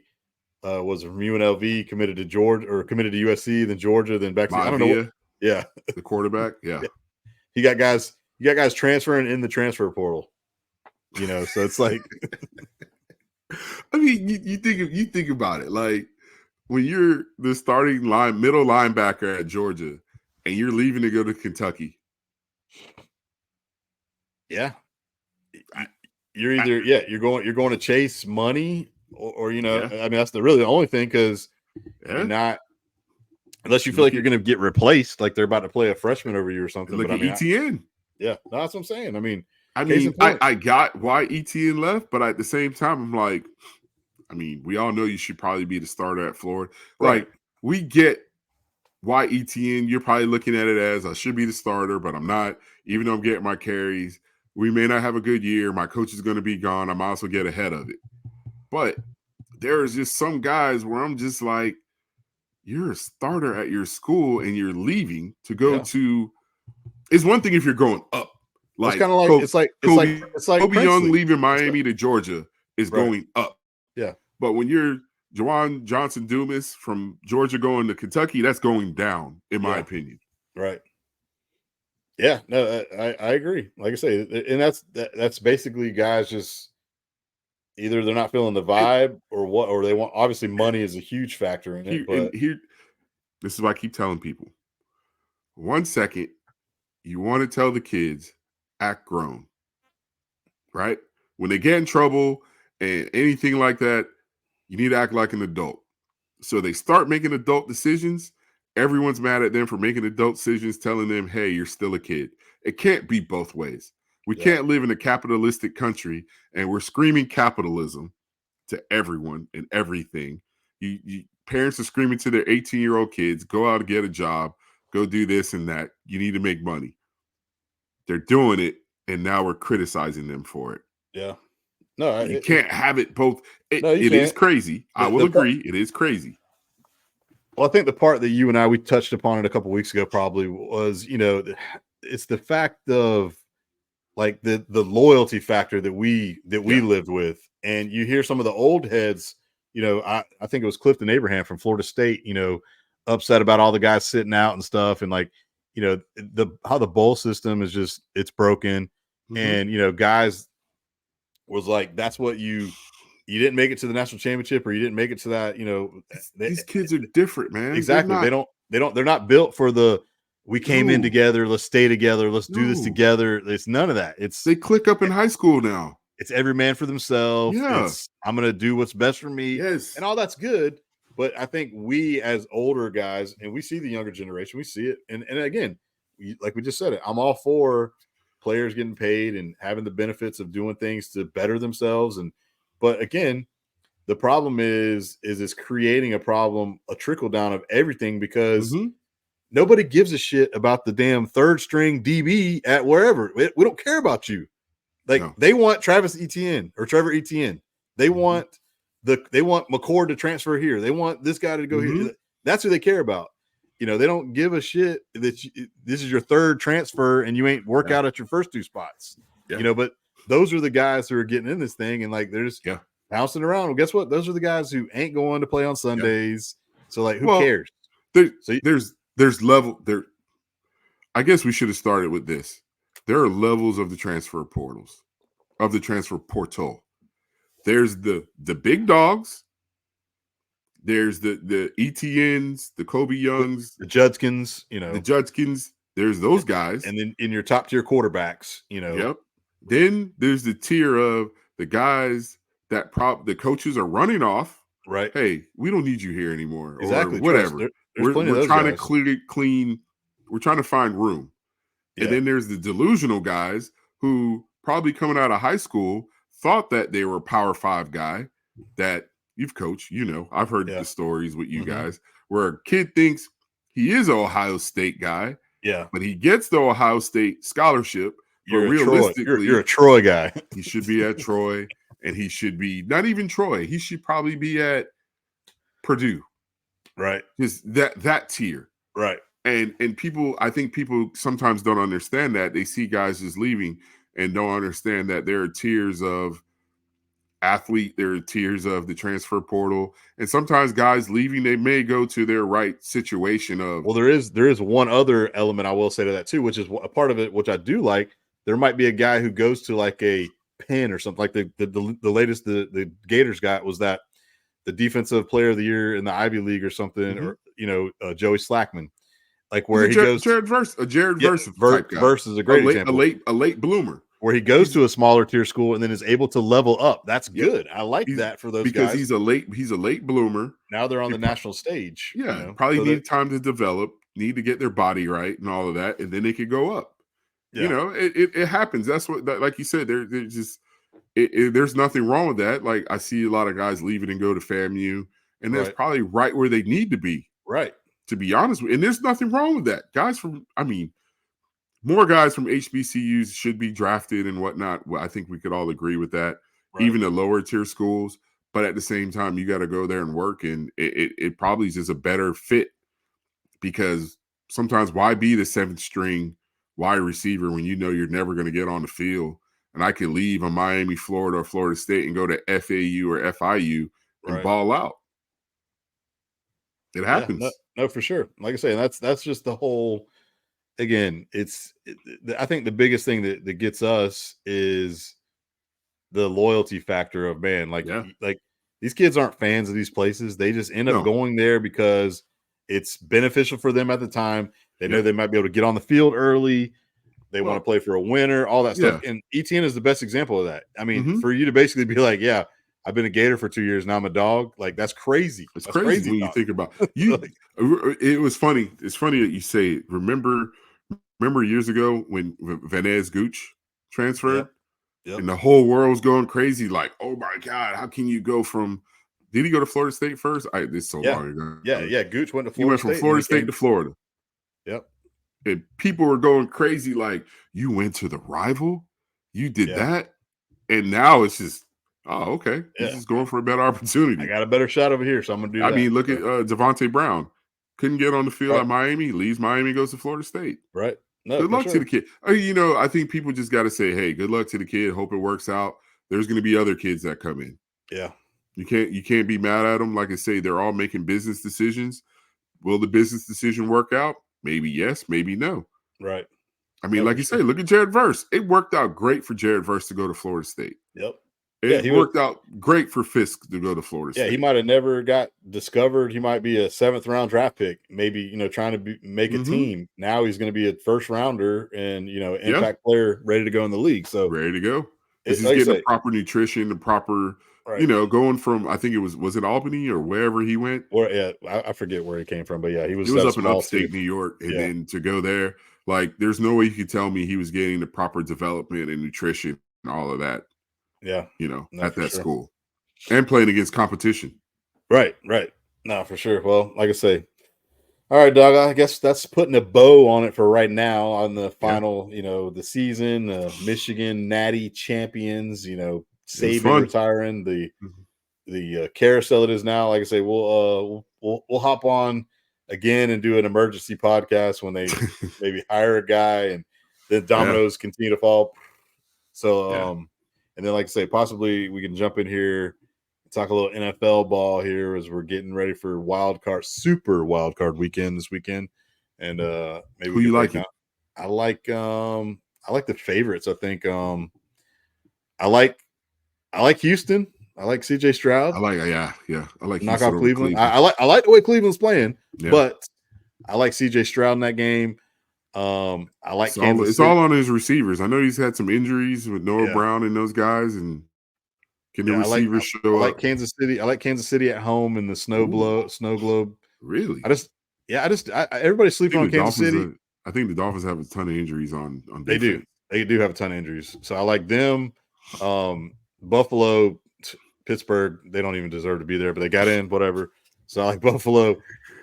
[SPEAKER 1] was from UNLV, committed to Georgia or committed to USC, then Georgia, then back to I don't know. Yeah,
[SPEAKER 2] the quarterback. Yeah,
[SPEAKER 1] you got guys transferring in the transfer portal. You know, so it's like,
[SPEAKER 2] I mean, you think about it, like when you're the starting middle linebacker at Georgia, and you're leaving to go to Kentucky.
[SPEAKER 1] Yeah, you're either you're going to chase money, or you know, I mean, that's really the only thing, because you're not. Unless you feel like you're going to get replaced, like they're about to play a freshman over you or something.
[SPEAKER 2] Look at ETN.
[SPEAKER 1] Yeah, that's what I'm saying. I mean,
[SPEAKER 2] I got why ETN left, but at the same time, I'm like, I mean, we all know you should probably be the starter at Florida.
[SPEAKER 1] Right.
[SPEAKER 2] Like, we get why ETN. You're probably looking at it as I should be the starter, but I'm not. Even though I'm getting my carries, we may not have a good year. My coach is going to be gone. I might also get ahead of it. But there's just some guys where I'm just like, you're a starter at your school and you're leaving to go to. It's one thing if you're going up, like
[SPEAKER 1] kind of like it's like
[SPEAKER 2] Kobe Young leaving Miami
[SPEAKER 1] to
[SPEAKER 2] Georgia is going up.
[SPEAKER 1] Yeah,
[SPEAKER 2] but when you're Juwan Johnson Dumas from Georgia going to Kentucky, that's going down, in my opinion.
[SPEAKER 1] Right. Yeah, no, I agree. Like I say, and that's basically guys just either they're not feeling the vibe or what, or they want. Obviously, money is a huge factor in it. But
[SPEAKER 2] this is why I keep telling people: 1 second, you want to tell the kids, act grown, right? When they get in trouble and anything like that, you need to act like an adult. So they start making adult decisions. Everyone's mad at them for making adult decisions, telling them, hey, you're still a kid. It can't be both ways. We can't live in a capitalistic country and we're screaming capitalism to everyone and everything. Parents are screaming to their 18-year-old kids, go out and get a job, go do this and that. You need to make money. They're doing it, and now we're criticizing them for it.
[SPEAKER 1] Yeah. No,
[SPEAKER 2] you can't have it both. It
[SPEAKER 1] can't.
[SPEAKER 2] Is crazy. I will agree. It is crazy.
[SPEAKER 1] Well, I think the part that you and we touched upon it a couple of weeks ago probably was, it's the fact of like the loyalty factor that we lived with. And you hear some of the old heads, I think it was Clifton Abraham from Florida State, upset about all the guys sitting out and stuff. And like, how the bowl system is just, it's broken. Mm-hmm. And, guys was like, that's what you didn't make it to the national championship, or you didn't make it to that,
[SPEAKER 2] these kids are different, man.
[SPEAKER 1] Exactly. They're not built for the, we came in together, let's stay together, let's do this together. It's none of that. They
[SPEAKER 2] click up in high school now.
[SPEAKER 1] It's every man for themselves.
[SPEAKER 2] Yeah.
[SPEAKER 1] I'm going to do what's best for me.
[SPEAKER 2] Yes.
[SPEAKER 1] And all that's good. But I think we as older guys, and we see the younger generation, we see it. And again, like we just said it, I'm all for players getting paid and having the benefits of doing things to better themselves. But again, the problem is it's creating a trickle down of everything, because nobody gives a shit about the damn third string DB at wherever. We don't care about you. Like they want Travis Etienne or Trevor Etienne. They want McCord to transfer here. They want this guy to go here. That's who they care about. They don't give a shit that this is your third transfer and you ain't work out at your first two spots. Yeah. But those are the guys who are getting in this thing and like they're just bouncing around. Well, guess what? Those are the guys who ain't going to play on Sundays. So like, who cares?
[SPEAKER 2] There's level there. I guess we should have started with this. There are levels of the transfer portals, of the transfer portal. There's the big dogs. There's the ETNs, the Kobe Youngs,
[SPEAKER 1] the Judkins,
[SPEAKER 2] the Judkins. There's those guys.
[SPEAKER 1] And then in your top tier quarterbacks,
[SPEAKER 2] Yep. Then there's the tier of the guys that the coaches are running off.
[SPEAKER 1] Right.
[SPEAKER 2] Hey, we don't need you here anymore.
[SPEAKER 1] Exactly.
[SPEAKER 2] Or whatever. We're trying to clean. We're trying to find room. And then there's the delusional guys who probably coming out of high school thought that they were a Power 5 guy that you've coached. I've heard the stories with you guys where a kid thinks he is an Ohio State guy.
[SPEAKER 1] Yeah.
[SPEAKER 2] But he gets the Ohio State scholarship. But realistically,
[SPEAKER 1] you're a Troy guy.
[SPEAKER 2] He should be at Troy, and he should be not even Troy. He should probably be at Purdue.
[SPEAKER 1] Right.
[SPEAKER 2] Just that tier.
[SPEAKER 1] Right.
[SPEAKER 2] And I think people sometimes don't understand that. They see guys just leaving and don't understand that there are tiers of athlete, there are tiers of the transfer portal. And sometimes guys leaving, they may go to their right situation of.
[SPEAKER 1] Well, there is one other element I will say to that too, which is a part of it, which I do like. There might be a guy who goes to like a Penn or something, like the latest the Gators got was that the defensive player of the year in the Ivy League or something, or Joey Slackman. Like where he goes,
[SPEAKER 2] Jared Verse type guy.
[SPEAKER 1] Verse is a great example.
[SPEAKER 2] A late bloomer,
[SPEAKER 1] where he goes to a smaller tier school and then is able to level up. That's good. I like that for those
[SPEAKER 2] because
[SPEAKER 1] guys.
[SPEAKER 2] He's a late bloomer.
[SPEAKER 1] Now they're on the national stage.
[SPEAKER 2] Yeah, probably need time to develop, need to get their body right and all of that, and then they could go up. Yeah. It happens. That's what, like you said, there's just there's nothing wrong with that. Like I see a lot of guys leaving and go to FAMU, and that's probably right where they need to be.
[SPEAKER 1] Right.
[SPEAKER 2] To be honest with you. And there's nothing wrong with that. More guys from HBCUs should be drafted and whatnot. Well, I think we could all agree with that. Right. Even the lower tier schools. but at the same time, you got to go there and work, and it probably is just a better fit because sometimes why be the 7th string wide receiver when you know you're never going to get on the field? And I could leave on Miami, Florida, or Florida State and go to FAU or FIU and ball out. It happens.
[SPEAKER 1] Yeah, no, for sure. Like I say, that's just the whole. Again, I think the biggest thing that gets us is the loyalty factor of, man, like these kids aren't fans of these places. They just end up going there because it's beneficial for them at the time. They know they might be able to get on the field early. They want to play for a winner, all that stuff. And ETN is the best example of that. I mean, for you to basically be like, yeah, I've been a Gator for 2 years. Now I'm a dog. Like, that's crazy.
[SPEAKER 2] It's crazy when you think about you. It was funny. It's funny that you say it. Remember years ago when Vanez Gooch transferred? Yep. And the whole world was going crazy. Like, oh my God, how can you go from? Did he go to Florida State first? This is so long ago.
[SPEAKER 1] Yeah. Gooch went to Florida State.
[SPEAKER 2] He went from Florida State to Florida.
[SPEAKER 1] Yep.
[SPEAKER 2] And people were going crazy. Like, you went to the rival, you did that, and now it's just, oh, okay, he's just going for a better opportunity.
[SPEAKER 1] I got a better shot over here, so I'm gonna do that.
[SPEAKER 2] I mean, look at Devontae Brown. Couldn't get on the field at Miami. Leaves Miami, goes to Florida State.
[SPEAKER 1] Right. No,
[SPEAKER 2] good luck to the kid. I think people just got to say, hey, good luck to the kid. Hope it works out. There's going to be other kids that come in.
[SPEAKER 1] Yeah.
[SPEAKER 2] You can't be mad at them. Like I say, they're all making business decisions. Will the business decision work out? Maybe yes, maybe no.
[SPEAKER 1] Right.
[SPEAKER 2] I mean, like you say, look at Jared Verse. It worked out great for Jared Verse to go to Florida State.
[SPEAKER 1] Yep.
[SPEAKER 2] It worked out great for Fisk to go to Florida State.
[SPEAKER 1] Yeah, he might have never got discovered. He might be a 7th round draft pick, maybe, trying to make a team. Now he's going to be a 1st rounder and, impact player ready to go in the league. So
[SPEAKER 2] ready to go. He's getting the proper nutrition, the proper, going from, I think was it Albany or wherever he went?
[SPEAKER 1] Or I forget where he came from, but yeah, he was
[SPEAKER 2] up in upstate New York. And then to go there, like, there's no way you could tell me he was getting the proper development and nutrition and all of that.
[SPEAKER 1] Yeah.
[SPEAKER 2] At that school and playing against competition.
[SPEAKER 1] Right. No, for sure. Well, like I say, all right, dog, I guess that's putting a bow on it for right now on the final, the season, Michigan Natty champions, Saban retiring, the carousel it is now. Like I say, we'll hop on again and do an emergency podcast when they maybe hire a guy and then dominoes continue to fall. So, and then, like I say, possibly we can jump in here and talk a little NFL ball here as we're getting ready for super wild card weekend this weekend. And maybe
[SPEAKER 2] who you like?
[SPEAKER 1] I like the favorites. I think I like Houston. I like CJ Stroud.
[SPEAKER 2] I like
[SPEAKER 1] knock out Cleveland. I like the way Cleveland's playing, but I like CJ Stroud in that game. I like Kansas City.
[SPEAKER 2] It's all on his receivers. I know he's had some injuries with Noah Brown and those guys, and can the receivers show up?
[SPEAKER 1] I like Kansas City. I like Kansas City at home in the snow globe.
[SPEAKER 2] Really?
[SPEAKER 1] Everybody's sleeping on Kansas City.
[SPEAKER 2] I think the Dolphins have a ton of injuries on defense.
[SPEAKER 1] They do. They do have a ton of injuries. So I like them. Buffalo, Pittsburgh, they don't even deserve to be there, but they got in, whatever. So I like Buffalo.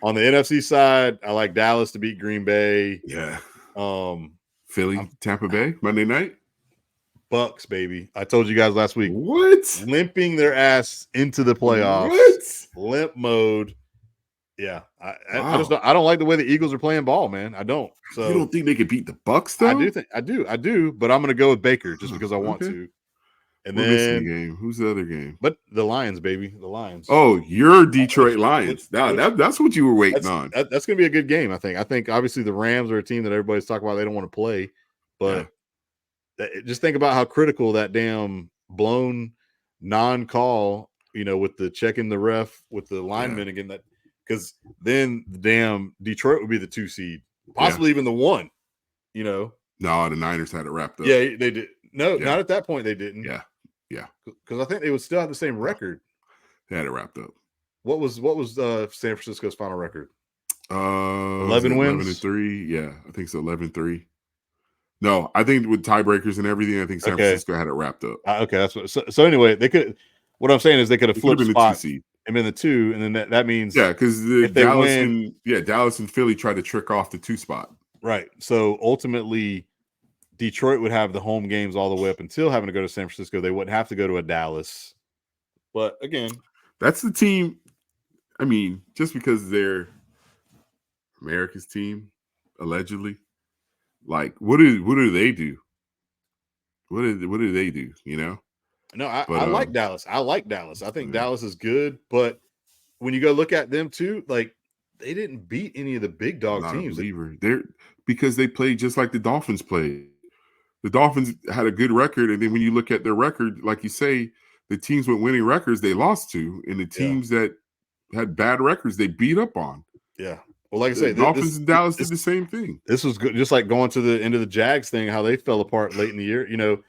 [SPEAKER 1] On the NFC side, I like Dallas to beat Green Bay.
[SPEAKER 2] Yeah. Philly, Tampa Bay, Monday night.
[SPEAKER 1] Bucks, baby. I told you guys last week.
[SPEAKER 2] What?
[SPEAKER 1] Limping their ass into the playoffs. What? Limp mode. Yeah. I don't like the way the Eagles are playing ball, man. I don't. So
[SPEAKER 2] you don't think they could beat the Bucks, though?
[SPEAKER 1] I do, but I'm gonna go with Baker just because I want to. And
[SPEAKER 2] we're missing a game. Who's the other game?
[SPEAKER 1] But the Lions, baby. The Lions.
[SPEAKER 2] Oh, you're Detroit Lions. That's what you were waiting on.
[SPEAKER 1] That's going to be a good game, I think. I think, obviously, the Rams are a team that everybody's talking about. They don't want to play. But just think about how critical that damn blown non-call, with the checking the ref with the linemen again. Because then the damn Detroit would be the 2 seed. Possibly even the 1, No,
[SPEAKER 2] the Niners had it wrapped up.
[SPEAKER 1] Yeah, they did. No, not at that point they didn't.
[SPEAKER 2] Yeah.
[SPEAKER 1] Because I think they would still have the same record.
[SPEAKER 2] They had it wrapped up.
[SPEAKER 1] What was San Francisco's final record?
[SPEAKER 2] 11 wins? 11-3. Yeah, I think so. 11-3. No, I think with tiebreakers and everything, I think San Francisco had it wrapped up.
[SPEAKER 1] Okay, that's what. So anyway, they could. What I'm saying is they could have flipped spots and been the 2, and then that means
[SPEAKER 2] because Dallas and Philly tried to trick off the 2 spot.
[SPEAKER 1] Right. So ultimately, Detroit would have the home games all the way up until having to go to San Francisco. They wouldn't have to go to a Dallas But again,
[SPEAKER 2] that's the team. I mean, just because they're America's team, allegedly, like what do they do? What do they do? You know?
[SPEAKER 1] No, I like Dallas. I like Dallas. I think Dallas is good, but when you go look at them too, like they didn't beat any of the big dog
[SPEAKER 2] not
[SPEAKER 1] teams.
[SPEAKER 2] A believer. They're because they played just like the Dolphins played. The Dolphins had a good record, and then when you look at their record, like you say, the teams with winning records they lost to, and the teams that had bad records they beat up on.
[SPEAKER 1] Yeah. Well, like I
[SPEAKER 2] The
[SPEAKER 1] say,
[SPEAKER 2] Dolphins and Dallas did the same thing.
[SPEAKER 1] This was good, just like going to the end of the Jags thing, how they fell apart late in the year. You know,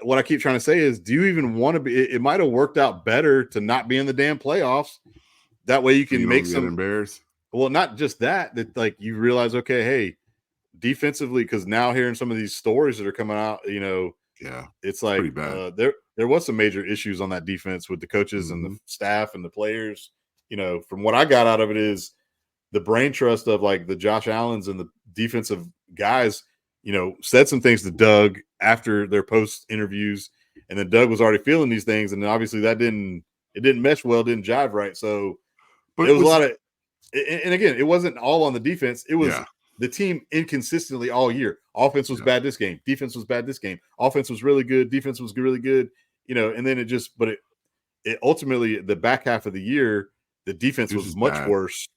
[SPEAKER 1] what I keep trying to say is, do you even want to be? It might have worked out better to not be in the damn playoffs. That way you can make some
[SPEAKER 2] embarrassed.
[SPEAKER 1] Well, not just that like you realize, okay, hey, defensively, because now hearing some of these stories that are coming out, you know, it's like
[SPEAKER 2] pretty bad.
[SPEAKER 1] There was some major issues on that defense with the coaches and the staff and the players. You know, from what I got out of it is the brain trust of like the Josh Allens and the defensive guys, you know, said some things to Doug after their post interviews, and then Doug was already feeling these things, and obviously it didn't mesh well, didn't jive right. So but it was a lot of, and again, it wasn't all on the defense. It was the team inconsistently all year. Offense was bad this game. Defense was bad this game. Offense was really good. Defense was really good. You know, and then it ultimately the back half of the year, the defense was much worse.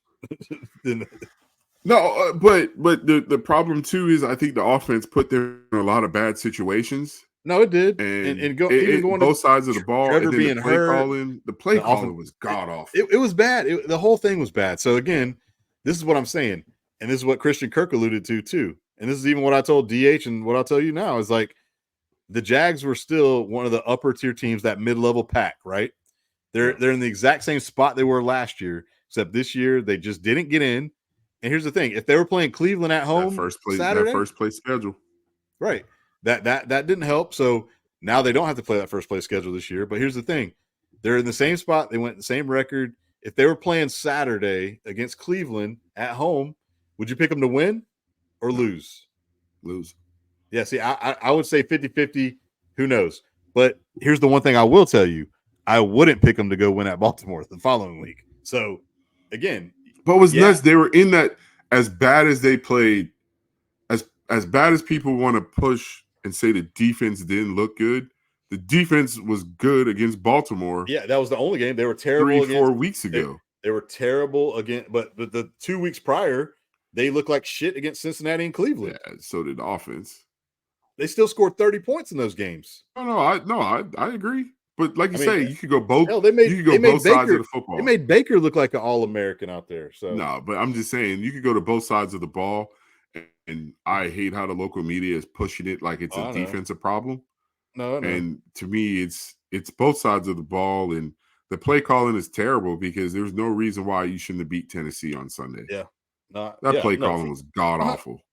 [SPEAKER 2] No, but the problem too is I think the offense put them in a lot of bad situations.
[SPEAKER 1] No, it did, and going
[SPEAKER 2] both sides of the ball.
[SPEAKER 1] Trevor
[SPEAKER 2] and
[SPEAKER 1] being hurt,
[SPEAKER 2] the play calling was god awful.
[SPEAKER 1] It was bad. The whole thing was bad. So again, this is what I'm saying, and this is what Christian Kirk alluded to too, and this is even what I told DH, and what I'll tell you now is like the Jags were still one of the upper tier teams, that mid-level pack, right? They're in the exact same spot they were last year, except this year they just didn't get in. And here's the thing: if they were playing Cleveland at home,
[SPEAKER 2] that first place schedule,
[SPEAKER 1] right? That didn't help. So now they don't have to play that first place schedule this year. But here's the thing: they're in the same spot. They went the same record. If they were playing Saturday against Cleveland at home, would you pick them to win or lose?
[SPEAKER 2] Lose.
[SPEAKER 1] Yeah. See, I would say 50-50. Who knows? But here's the one thing I will tell you: I wouldn't pick them to go win at Baltimore the following week. So again.
[SPEAKER 2] But it was nuts. They were in that as bad as they played, as bad as people want to push and say the defense didn't look good. The defense was good against Baltimore.
[SPEAKER 1] Yeah, that was the only game. They were terrible
[SPEAKER 2] 3-4 weeks ago.
[SPEAKER 1] They were terrible again, but the 2 weeks prior, they looked like shit against Cincinnati and Cleveland.
[SPEAKER 2] Yeah, so did the offense.
[SPEAKER 1] They still scored 30 points in those games.
[SPEAKER 2] I agree. But like you say, you could go both.
[SPEAKER 1] Hell, you could go
[SPEAKER 2] both sides of the football.
[SPEAKER 1] They made Baker look like an All-American out there. So
[SPEAKER 2] no, but I'm just saying you could go to both sides of the ball, and I hate how the local media is pushing it like it's a defensive problem.
[SPEAKER 1] No,
[SPEAKER 2] and to me, it's both sides of the ball, and the play calling is terrible because there's no reason why you shouldn't have beat Tennessee on Sunday.
[SPEAKER 1] Yeah,
[SPEAKER 2] that play calling was god awful.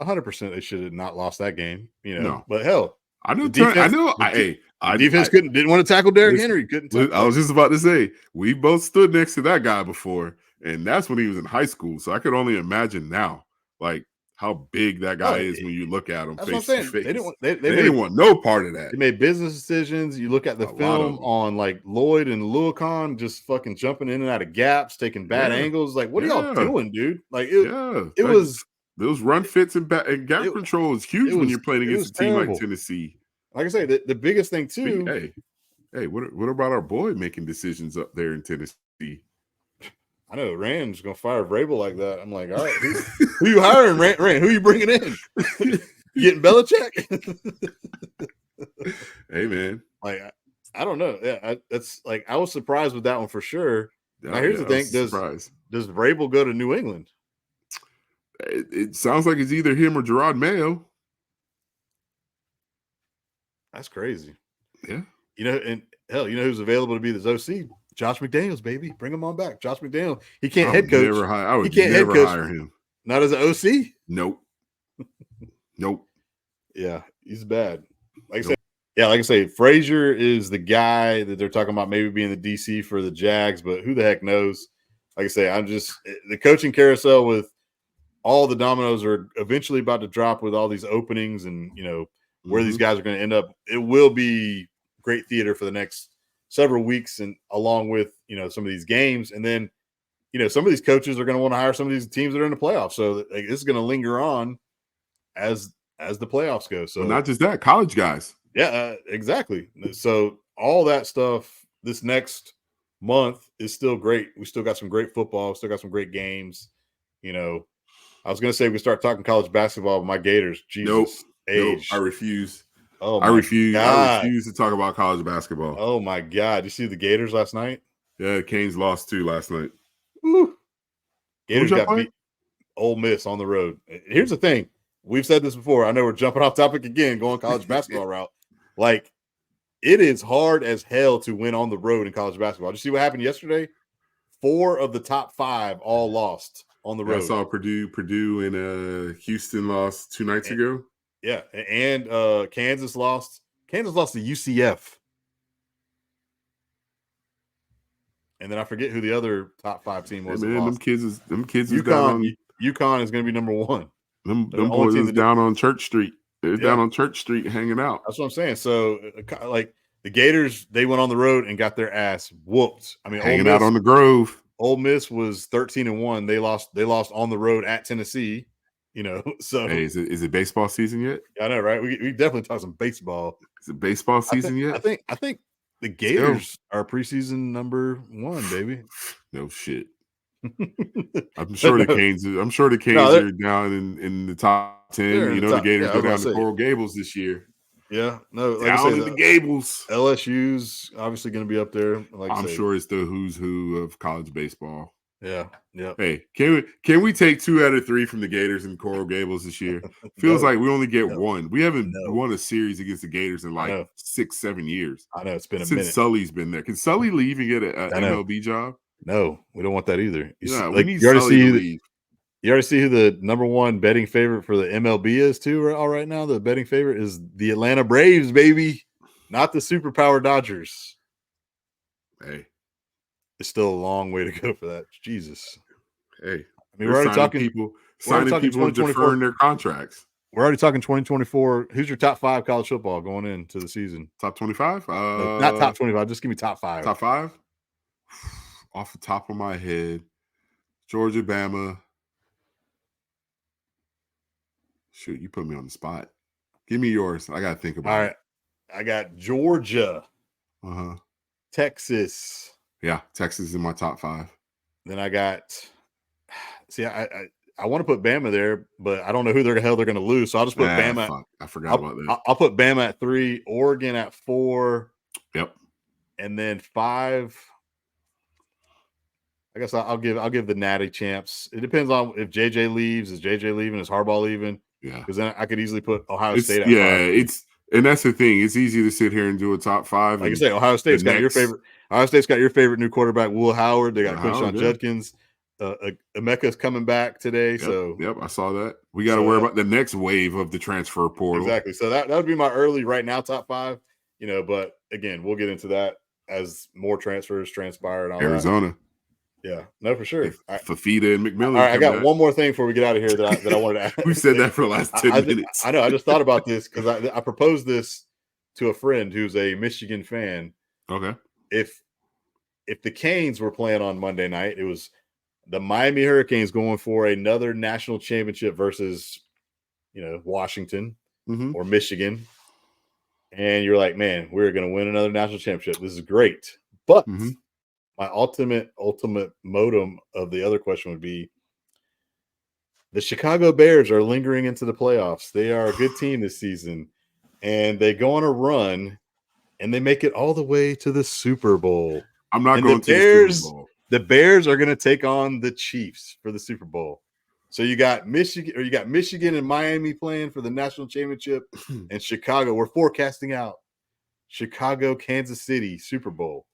[SPEAKER 1] 100%, they should have not lost that game. You know, but hell.
[SPEAKER 2] I know.
[SPEAKER 1] Defense didn't want to tackle Derrick Henry. Couldn't.
[SPEAKER 2] I was just about to say we both stood next to that guy before, and that's when he was in high school. So I could only imagine now, like how big that guy is when you look at him face to face. They didn't want no part of that.
[SPEAKER 1] They made business decisions. You look at the film on like Lloyd and Luakon just fucking jumping in and out of gaps, taking bad angles. Like, what are y'all doing, dude? Like, it was.
[SPEAKER 2] Those run fits and gap control is huge when you're playing against a team like Tennessee.
[SPEAKER 1] Like I say, the biggest thing too.
[SPEAKER 2] Hey, what about our boy making decisions up there in Tennessee?
[SPEAKER 1] I know Rand's gonna fire Vrabel like that. I'm like, all right, who you hiring, Rand? Who you bringing in? Getting Belichick?
[SPEAKER 2] Hey, man.
[SPEAKER 1] Like, I don't know. Yeah, that's like I was surprised with that one for sure. Now here's the thing: does Vrabel go to New England?
[SPEAKER 2] It sounds like it's either him or Gerard Mayo.
[SPEAKER 1] That's crazy.
[SPEAKER 2] Yeah.
[SPEAKER 1] You know, and hell, you know who's available to be the OC? Josh McDaniels, baby. Bring him on back. Josh McDaniels. He can't head coach.
[SPEAKER 2] I would never hire him.
[SPEAKER 1] Not as an OC?
[SPEAKER 2] Nope.
[SPEAKER 1] Yeah, he's bad. Like I say, Frazier is the guy that they're talking about maybe being the DC for the Jags, but who the heck knows? Like I say, I'm just the coaching carousel with all the dominoes are eventually about to drop with all these openings and, you know, where these guys are going to end up. It will be great theater for the next several weeks, and along with some of these games, and then some of these coaches are going to want to hire some of these teams that are in the playoffs. So this is going to linger on as the playoffs go. So
[SPEAKER 2] not just that, college guys.
[SPEAKER 1] Yeah, exactly. So all that stuff this next month is still great. We still got some great football, still got some great games. I was going to say we start talking college basketball, but my Gators, Jesus,
[SPEAKER 2] nope, I refuse.
[SPEAKER 1] Oh,
[SPEAKER 2] I refuse. God. I refuse to talk about college basketball.
[SPEAKER 1] Oh my God! You see the Gators last night?
[SPEAKER 2] Yeah, Canes lost 2 last night.
[SPEAKER 1] Woo. Gators got beat. Ole Miss on the road. Here's the thing: we've said this before. I know we're jumping off topic again, going college basketball route. Like, it is hard as hell to win on the road in college basketball. Did you see what happened yesterday? 4 of the top 5 all lost on the road.
[SPEAKER 2] I saw Purdue and Houston lost 2 nights ago.
[SPEAKER 1] Yeah, and Kansas lost. Kansas lost to UCF. And then I forget who the other top 5 team was.
[SPEAKER 2] Hey man, them kids is
[SPEAKER 1] UConn,
[SPEAKER 2] down on
[SPEAKER 1] UConn is going to be number 1.
[SPEAKER 2] Them boys is down on Church Street. They're down on Church Street hanging out.
[SPEAKER 1] That's what I'm saying. So, like, the Gators, they went on the road and got their ass whooped. I mean,
[SPEAKER 2] hanging out on the Grove.
[SPEAKER 1] Ole Miss was 13-1. They lost on the road at Tennessee. So
[SPEAKER 2] hey, is it baseball season yet?
[SPEAKER 1] I know, right? We definitely talk some baseball.
[SPEAKER 2] Is it baseball season yet?
[SPEAKER 1] I think the Gators are preseason number 1, baby.
[SPEAKER 2] No shit. I'm sure the Canes. I'm sure the Canes are down in the top 10. The Gators go down to Coral Gables this year.
[SPEAKER 1] Yeah, no, like
[SPEAKER 2] down in the Gables.
[SPEAKER 1] LSU's obviously going to be up there.
[SPEAKER 2] I'm sure it's the who's who of college baseball.
[SPEAKER 1] Yeah.
[SPEAKER 2] Hey, can we take 2 out of 3 from the Gators in Coral Gables this year? Feels like we only get 1. We haven't won a series against the Gators in 6-7 years.
[SPEAKER 1] I know, it's been a
[SPEAKER 2] since
[SPEAKER 1] minute.
[SPEAKER 2] Sully's been there. Can Sully leave and get an MLB job?
[SPEAKER 1] No, we don't want that either.
[SPEAKER 2] We need Sully to leave.
[SPEAKER 1] You already see who the number 1 betting favorite for the MLB is too right now? The betting favorite is the Atlanta Braves, baby, not the superpower Dodgers.
[SPEAKER 2] Hey.
[SPEAKER 1] It's still a long way to go for that. Jesus.
[SPEAKER 2] Hey.
[SPEAKER 1] I mean, we're already talking
[SPEAKER 2] people and deferring their contracts.
[SPEAKER 1] We're already talking 2024. Who's your top 5 college football going into the season?
[SPEAKER 2] Top 25?
[SPEAKER 1] No, not top 25. Just give me top 5.
[SPEAKER 2] Top 5? Off the top of my head, Georgia, Bama. Shoot, you put me on the spot. Give me yours. I got to think about it.
[SPEAKER 1] All right. I got Georgia. Texas.
[SPEAKER 2] Yeah, Texas is in my top 5.
[SPEAKER 1] Then I got – see, I want to put Bama there, but I don't know who the hell they're going to lose. So I'll just put Bama.
[SPEAKER 2] Fuck. I forgot about that.
[SPEAKER 1] I'll put Bama at 3, Oregon at 4.
[SPEAKER 2] Yep.
[SPEAKER 1] And then 5 – I guess I'll give the Natty champs. It depends on if JJ leaves. Is JJ leaving? Is Harbaugh leaving?
[SPEAKER 2] Yeah.
[SPEAKER 1] Because then I could easily put Ohio State at 5.
[SPEAKER 2] And that's the thing. It's easy to sit here and do a top 5.
[SPEAKER 1] Like you say, Ohio State's got your favorite. Ohio State's got your favorite new quarterback, Will Howard. They got Quinshon Judkins. Emeka's coming back today.
[SPEAKER 2] Yep, I saw that. We got to worry about the next wave of the transfer portal.
[SPEAKER 1] Exactly. So that would be my early right now top 5. But again, we'll get into that as more transfers transpire and all
[SPEAKER 2] Arizona.
[SPEAKER 1] That. Yeah, no, for sure.
[SPEAKER 2] Fafita and McMillan.
[SPEAKER 1] All right, I got one more thing before we get out of here that I wanted to ask.
[SPEAKER 2] We've said that for the last 10 minutes.
[SPEAKER 1] I know. I just thought about this because I proposed this to a friend who's a Michigan fan.
[SPEAKER 2] Okay.
[SPEAKER 1] If the Canes were playing on Monday night, it was the Miami Hurricanes going for another national championship versus, Washington or Michigan. And you're like, man, we're going to win another national championship. This is great. But my ultimate modem of the other question would be the Chicago Bears are lingering into the playoffs. They are a good team this season, and they go on a run, and they make it all the way to the Super Bowl.
[SPEAKER 2] I'm not going to the Super Bowl.
[SPEAKER 1] The Bears are going to take on the Chiefs for the Super Bowl. So you got Michigan and Miami playing for the national championship, and Chicago. We're forecasting out Chicago, Kansas City Super Bowl.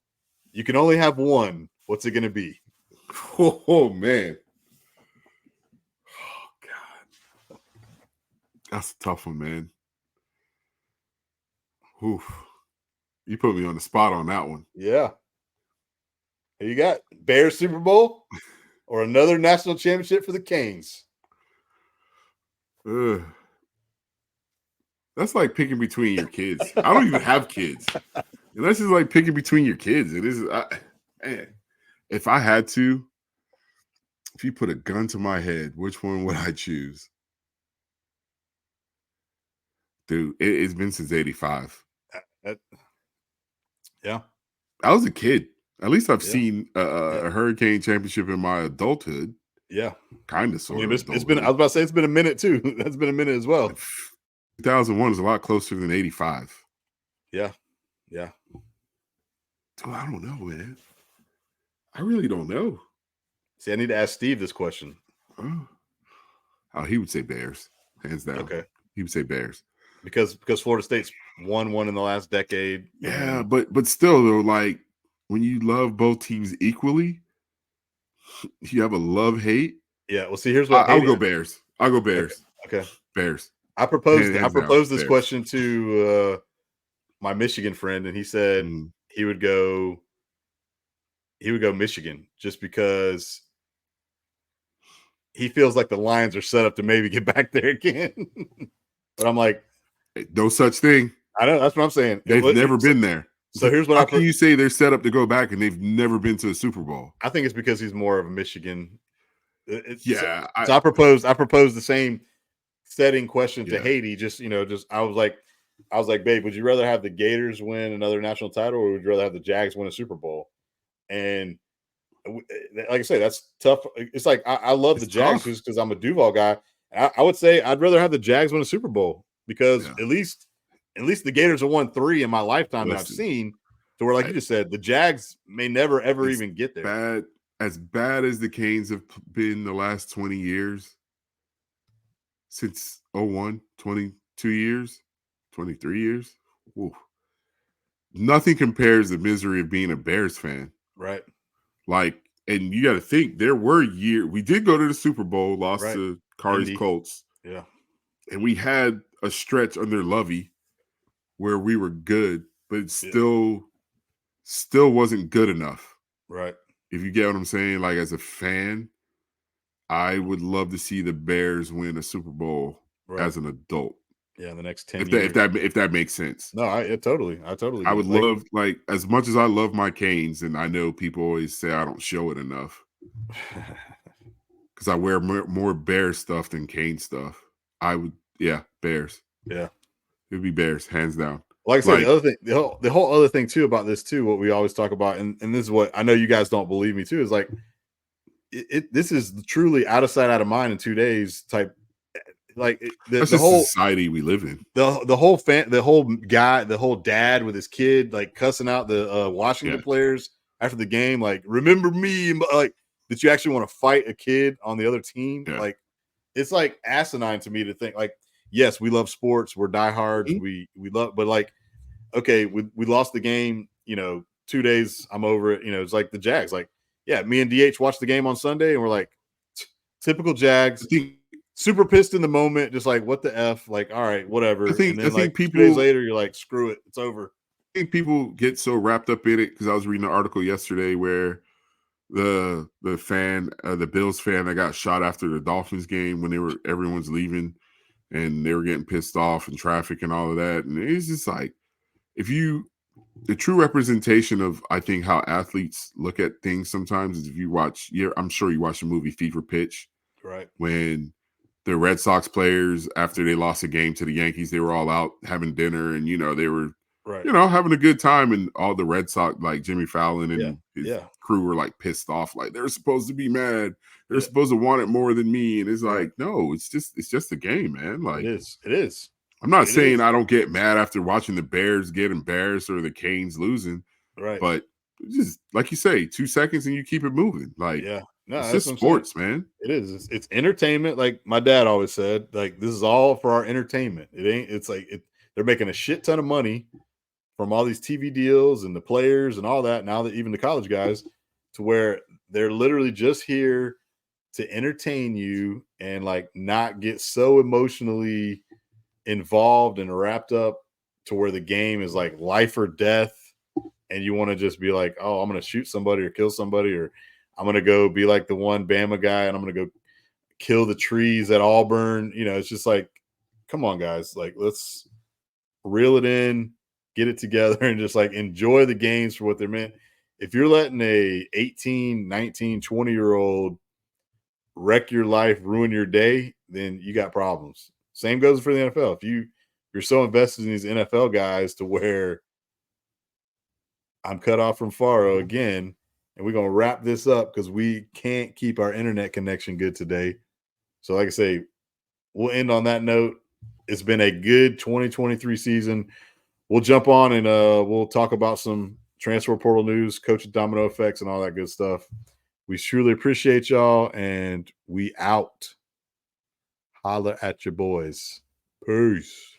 [SPEAKER 1] You can only have one. What's it going to be?
[SPEAKER 2] Oh, man. Oh, God. That's a tough one, man. Oof. You put me on the spot on that one.
[SPEAKER 1] Yeah. Who you got? Bears Super Bowl or another national championship for the Canes?
[SPEAKER 2] That's like picking between your kids. I don't even have kids. Unless it's like picking between your kids. It is, man, if I had to, if you put a gun to my head, which one would I choose? Dude, it's been since 85.
[SPEAKER 1] Yeah.
[SPEAKER 2] I was a kid. At least I've seen a Hurricane championship in my adulthood.
[SPEAKER 1] Yeah.
[SPEAKER 2] Kind of, sort of.
[SPEAKER 1] It's been, I was about to say, it's been a minute too. That's been a minute as well.
[SPEAKER 2] 2001 is a lot closer than 85.
[SPEAKER 1] Yeah. Yeah.
[SPEAKER 2] Oh, I don't know, man. I really don't know.
[SPEAKER 1] See, I need to ask Steve this question.
[SPEAKER 2] Oh, he would say Bears, hands down.
[SPEAKER 1] Okay.
[SPEAKER 2] He would say Bears.
[SPEAKER 1] Because Florida State's won one in the last decade.
[SPEAKER 2] Yeah, but still though, like when you love both teams equally, you have a love-hate.
[SPEAKER 1] Yeah. Well, see, here's what
[SPEAKER 2] I'll go Bears. I'll go Bears.
[SPEAKER 1] Okay.
[SPEAKER 2] Bears.
[SPEAKER 1] I proposed this
[SPEAKER 2] Bears.
[SPEAKER 1] question to my Michigan friend, and he said he would go Michigan just because he feels like the Lions are set up to maybe get back there again. But I'm like,
[SPEAKER 2] no such thing.
[SPEAKER 1] I know, that's what I'm saying.
[SPEAKER 2] They've never been there.
[SPEAKER 1] So here's what
[SPEAKER 2] how can you say they're set up to go back and they've never been to a Super Bowl?
[SPEAKER 1] I think it's because he's more of a Michigan.
[SPEAKER 2] So
[SPEAKER 1] I proposed the same setting question to Haiti. I was like, babe, would you rather have the Gators win another national title, or would you rather have the Jags win a Super Bowl? And like I say, that's tough. It's like I love the Jags just because I'm a Duval guy. I would say I'd rather have the Jags win a Super Bowl because at least the Gators have won 3 in my lifetime that I've seen. To where, like you just said, the Jags may never ever even get there.
[SPEAKER 2] As bad as the Canes have been the last 20 years, since 01, 22 years, 23 years. Woo. Nothing compares the misery of being a Bears fan.
[SPEAKER 1] Right.
[SPEAKER 2] Like, and you got to think there were years we did go to the Super Bowl, lost to Kari's Colts.
[SPEAKER 1] Yeah.
[SPEAKER 2] And we had a stretch under Lovey where we were good, but it still wasn't good enough.
[SPEAKER 1] Right.
[SPEAKER 2] If you get what I'm saying, like as a fan, I would love to see the Bears win a Super Bowl as an adult.
[SPEAKER 1] Yeah, the next 10 years.
[SPEAKER 2] If that makes sense.
[SPEAKER 1] No, I totally.
[SPEAKER 2] I would love, like, as much as I love my Canes, and I know people always say I don't show it enough because I wear more Bear stuff than Cane stuff. I would, Bears.
[SPEAKER 1] Yeah,
[SPEAKER 2] it'd be Bears, hands down.
[SPEAKER 1] Like I said, the other thing, the whole other thing too about this too, what we always talk about, and this is what I know you guys don't believe me too, is like this is truly out of sight, out of mind in 2 days type. Like
[SPEAKER 2] that's the whole society we live in.
[SPEAKER 1] The whole the whole dad with his kid like cussing out the Washington players after the game, like remember me, like that you actually want to fight a kid on the other team. Like it's like asinine to me to think like, yes, we love sports, we're diehards, we love, but like, okay, we lost the game, 2 days, I'm over it. It's like the Jags, like, yeah, me and DH watched the game on Sunday and we're like, typical Jags. Super pissed in the moment, just like what the F, like all right, whatever.
[SPEAKER 2] I think
[SPEAKER 1] like
[SPEAKER 2] people
[SPEAKER 1] 2 days later, you're like, screw it, it's over.
[SPEAKER 2] I think people get so wrapped up in it because I was reading an article yesterday where the Bills fan that got shot after the Dolphins game when everyone's leaving and they were getting pissed off in traffic and all of that, and it's just like the true representation of I think how athletes look at things sometimes is if you watch, I'm sure you watched the movie Fever Pitch,
[SPEAKER 1] right?
[SPEAKER 2] When the Red Sox players, after they lost a game to the Yankees, they were all out having dinner and, they were, having a good time. And all the Red Sox, like Jimmy Fallon and his crew were like pissed off. Like they're supposed to be mad. They're supposed to want it more than me. And it's like, no, it's just a game, man. Like
[SPEAKER 1] it is.
[SPEAKER 2] I'm not saying I don't get mad after watching the Bears get embarrassed or the Canes losing.
[SPEAKER 1] Right.
[SPEAKER 2] But just like you say, 2 seconds and you keep it moving. Like,
[SPEAKER 1] no,
[SPEAKER 2] it's just sports, man.
[SPEAKER 1] It is. It's entertainment. Like my dad always said, like this is all for our entertainment. It ain't. It's like they're making a shit ton of money from all these TV deals and the players and all that. Now that even the college guys, to where they're literally just here to entertain you and like not get so emotionally involved and wrapped up to where the game is like life or death, and you want to just be like, oh, I'm going to shoot somebody or kill somebody, or I'm going to go be like the one Bama guy and I'm going to go kill the trees at Auburn. It's just like, come on, guys. Like, let's reel it in. get it together and just like enjoy the games for what they're meant. If you're letting a 18, 19, 20-year-old wreck your life, ruin your day, then you got problems. Same goes for the NFL. If you're so invested in these NFL guys to where I'm cut off from Faro again, and we're going to wrap this up because we can't keep our internet connection good today. So like I say, we'll end on that note. It's been a good 2023 season. We'll jump on and we'll talk about some transfer portal news, coach domino effects, and all that good stuff. We truly appreciate y'all, and we out. Holla at your boys. Peace.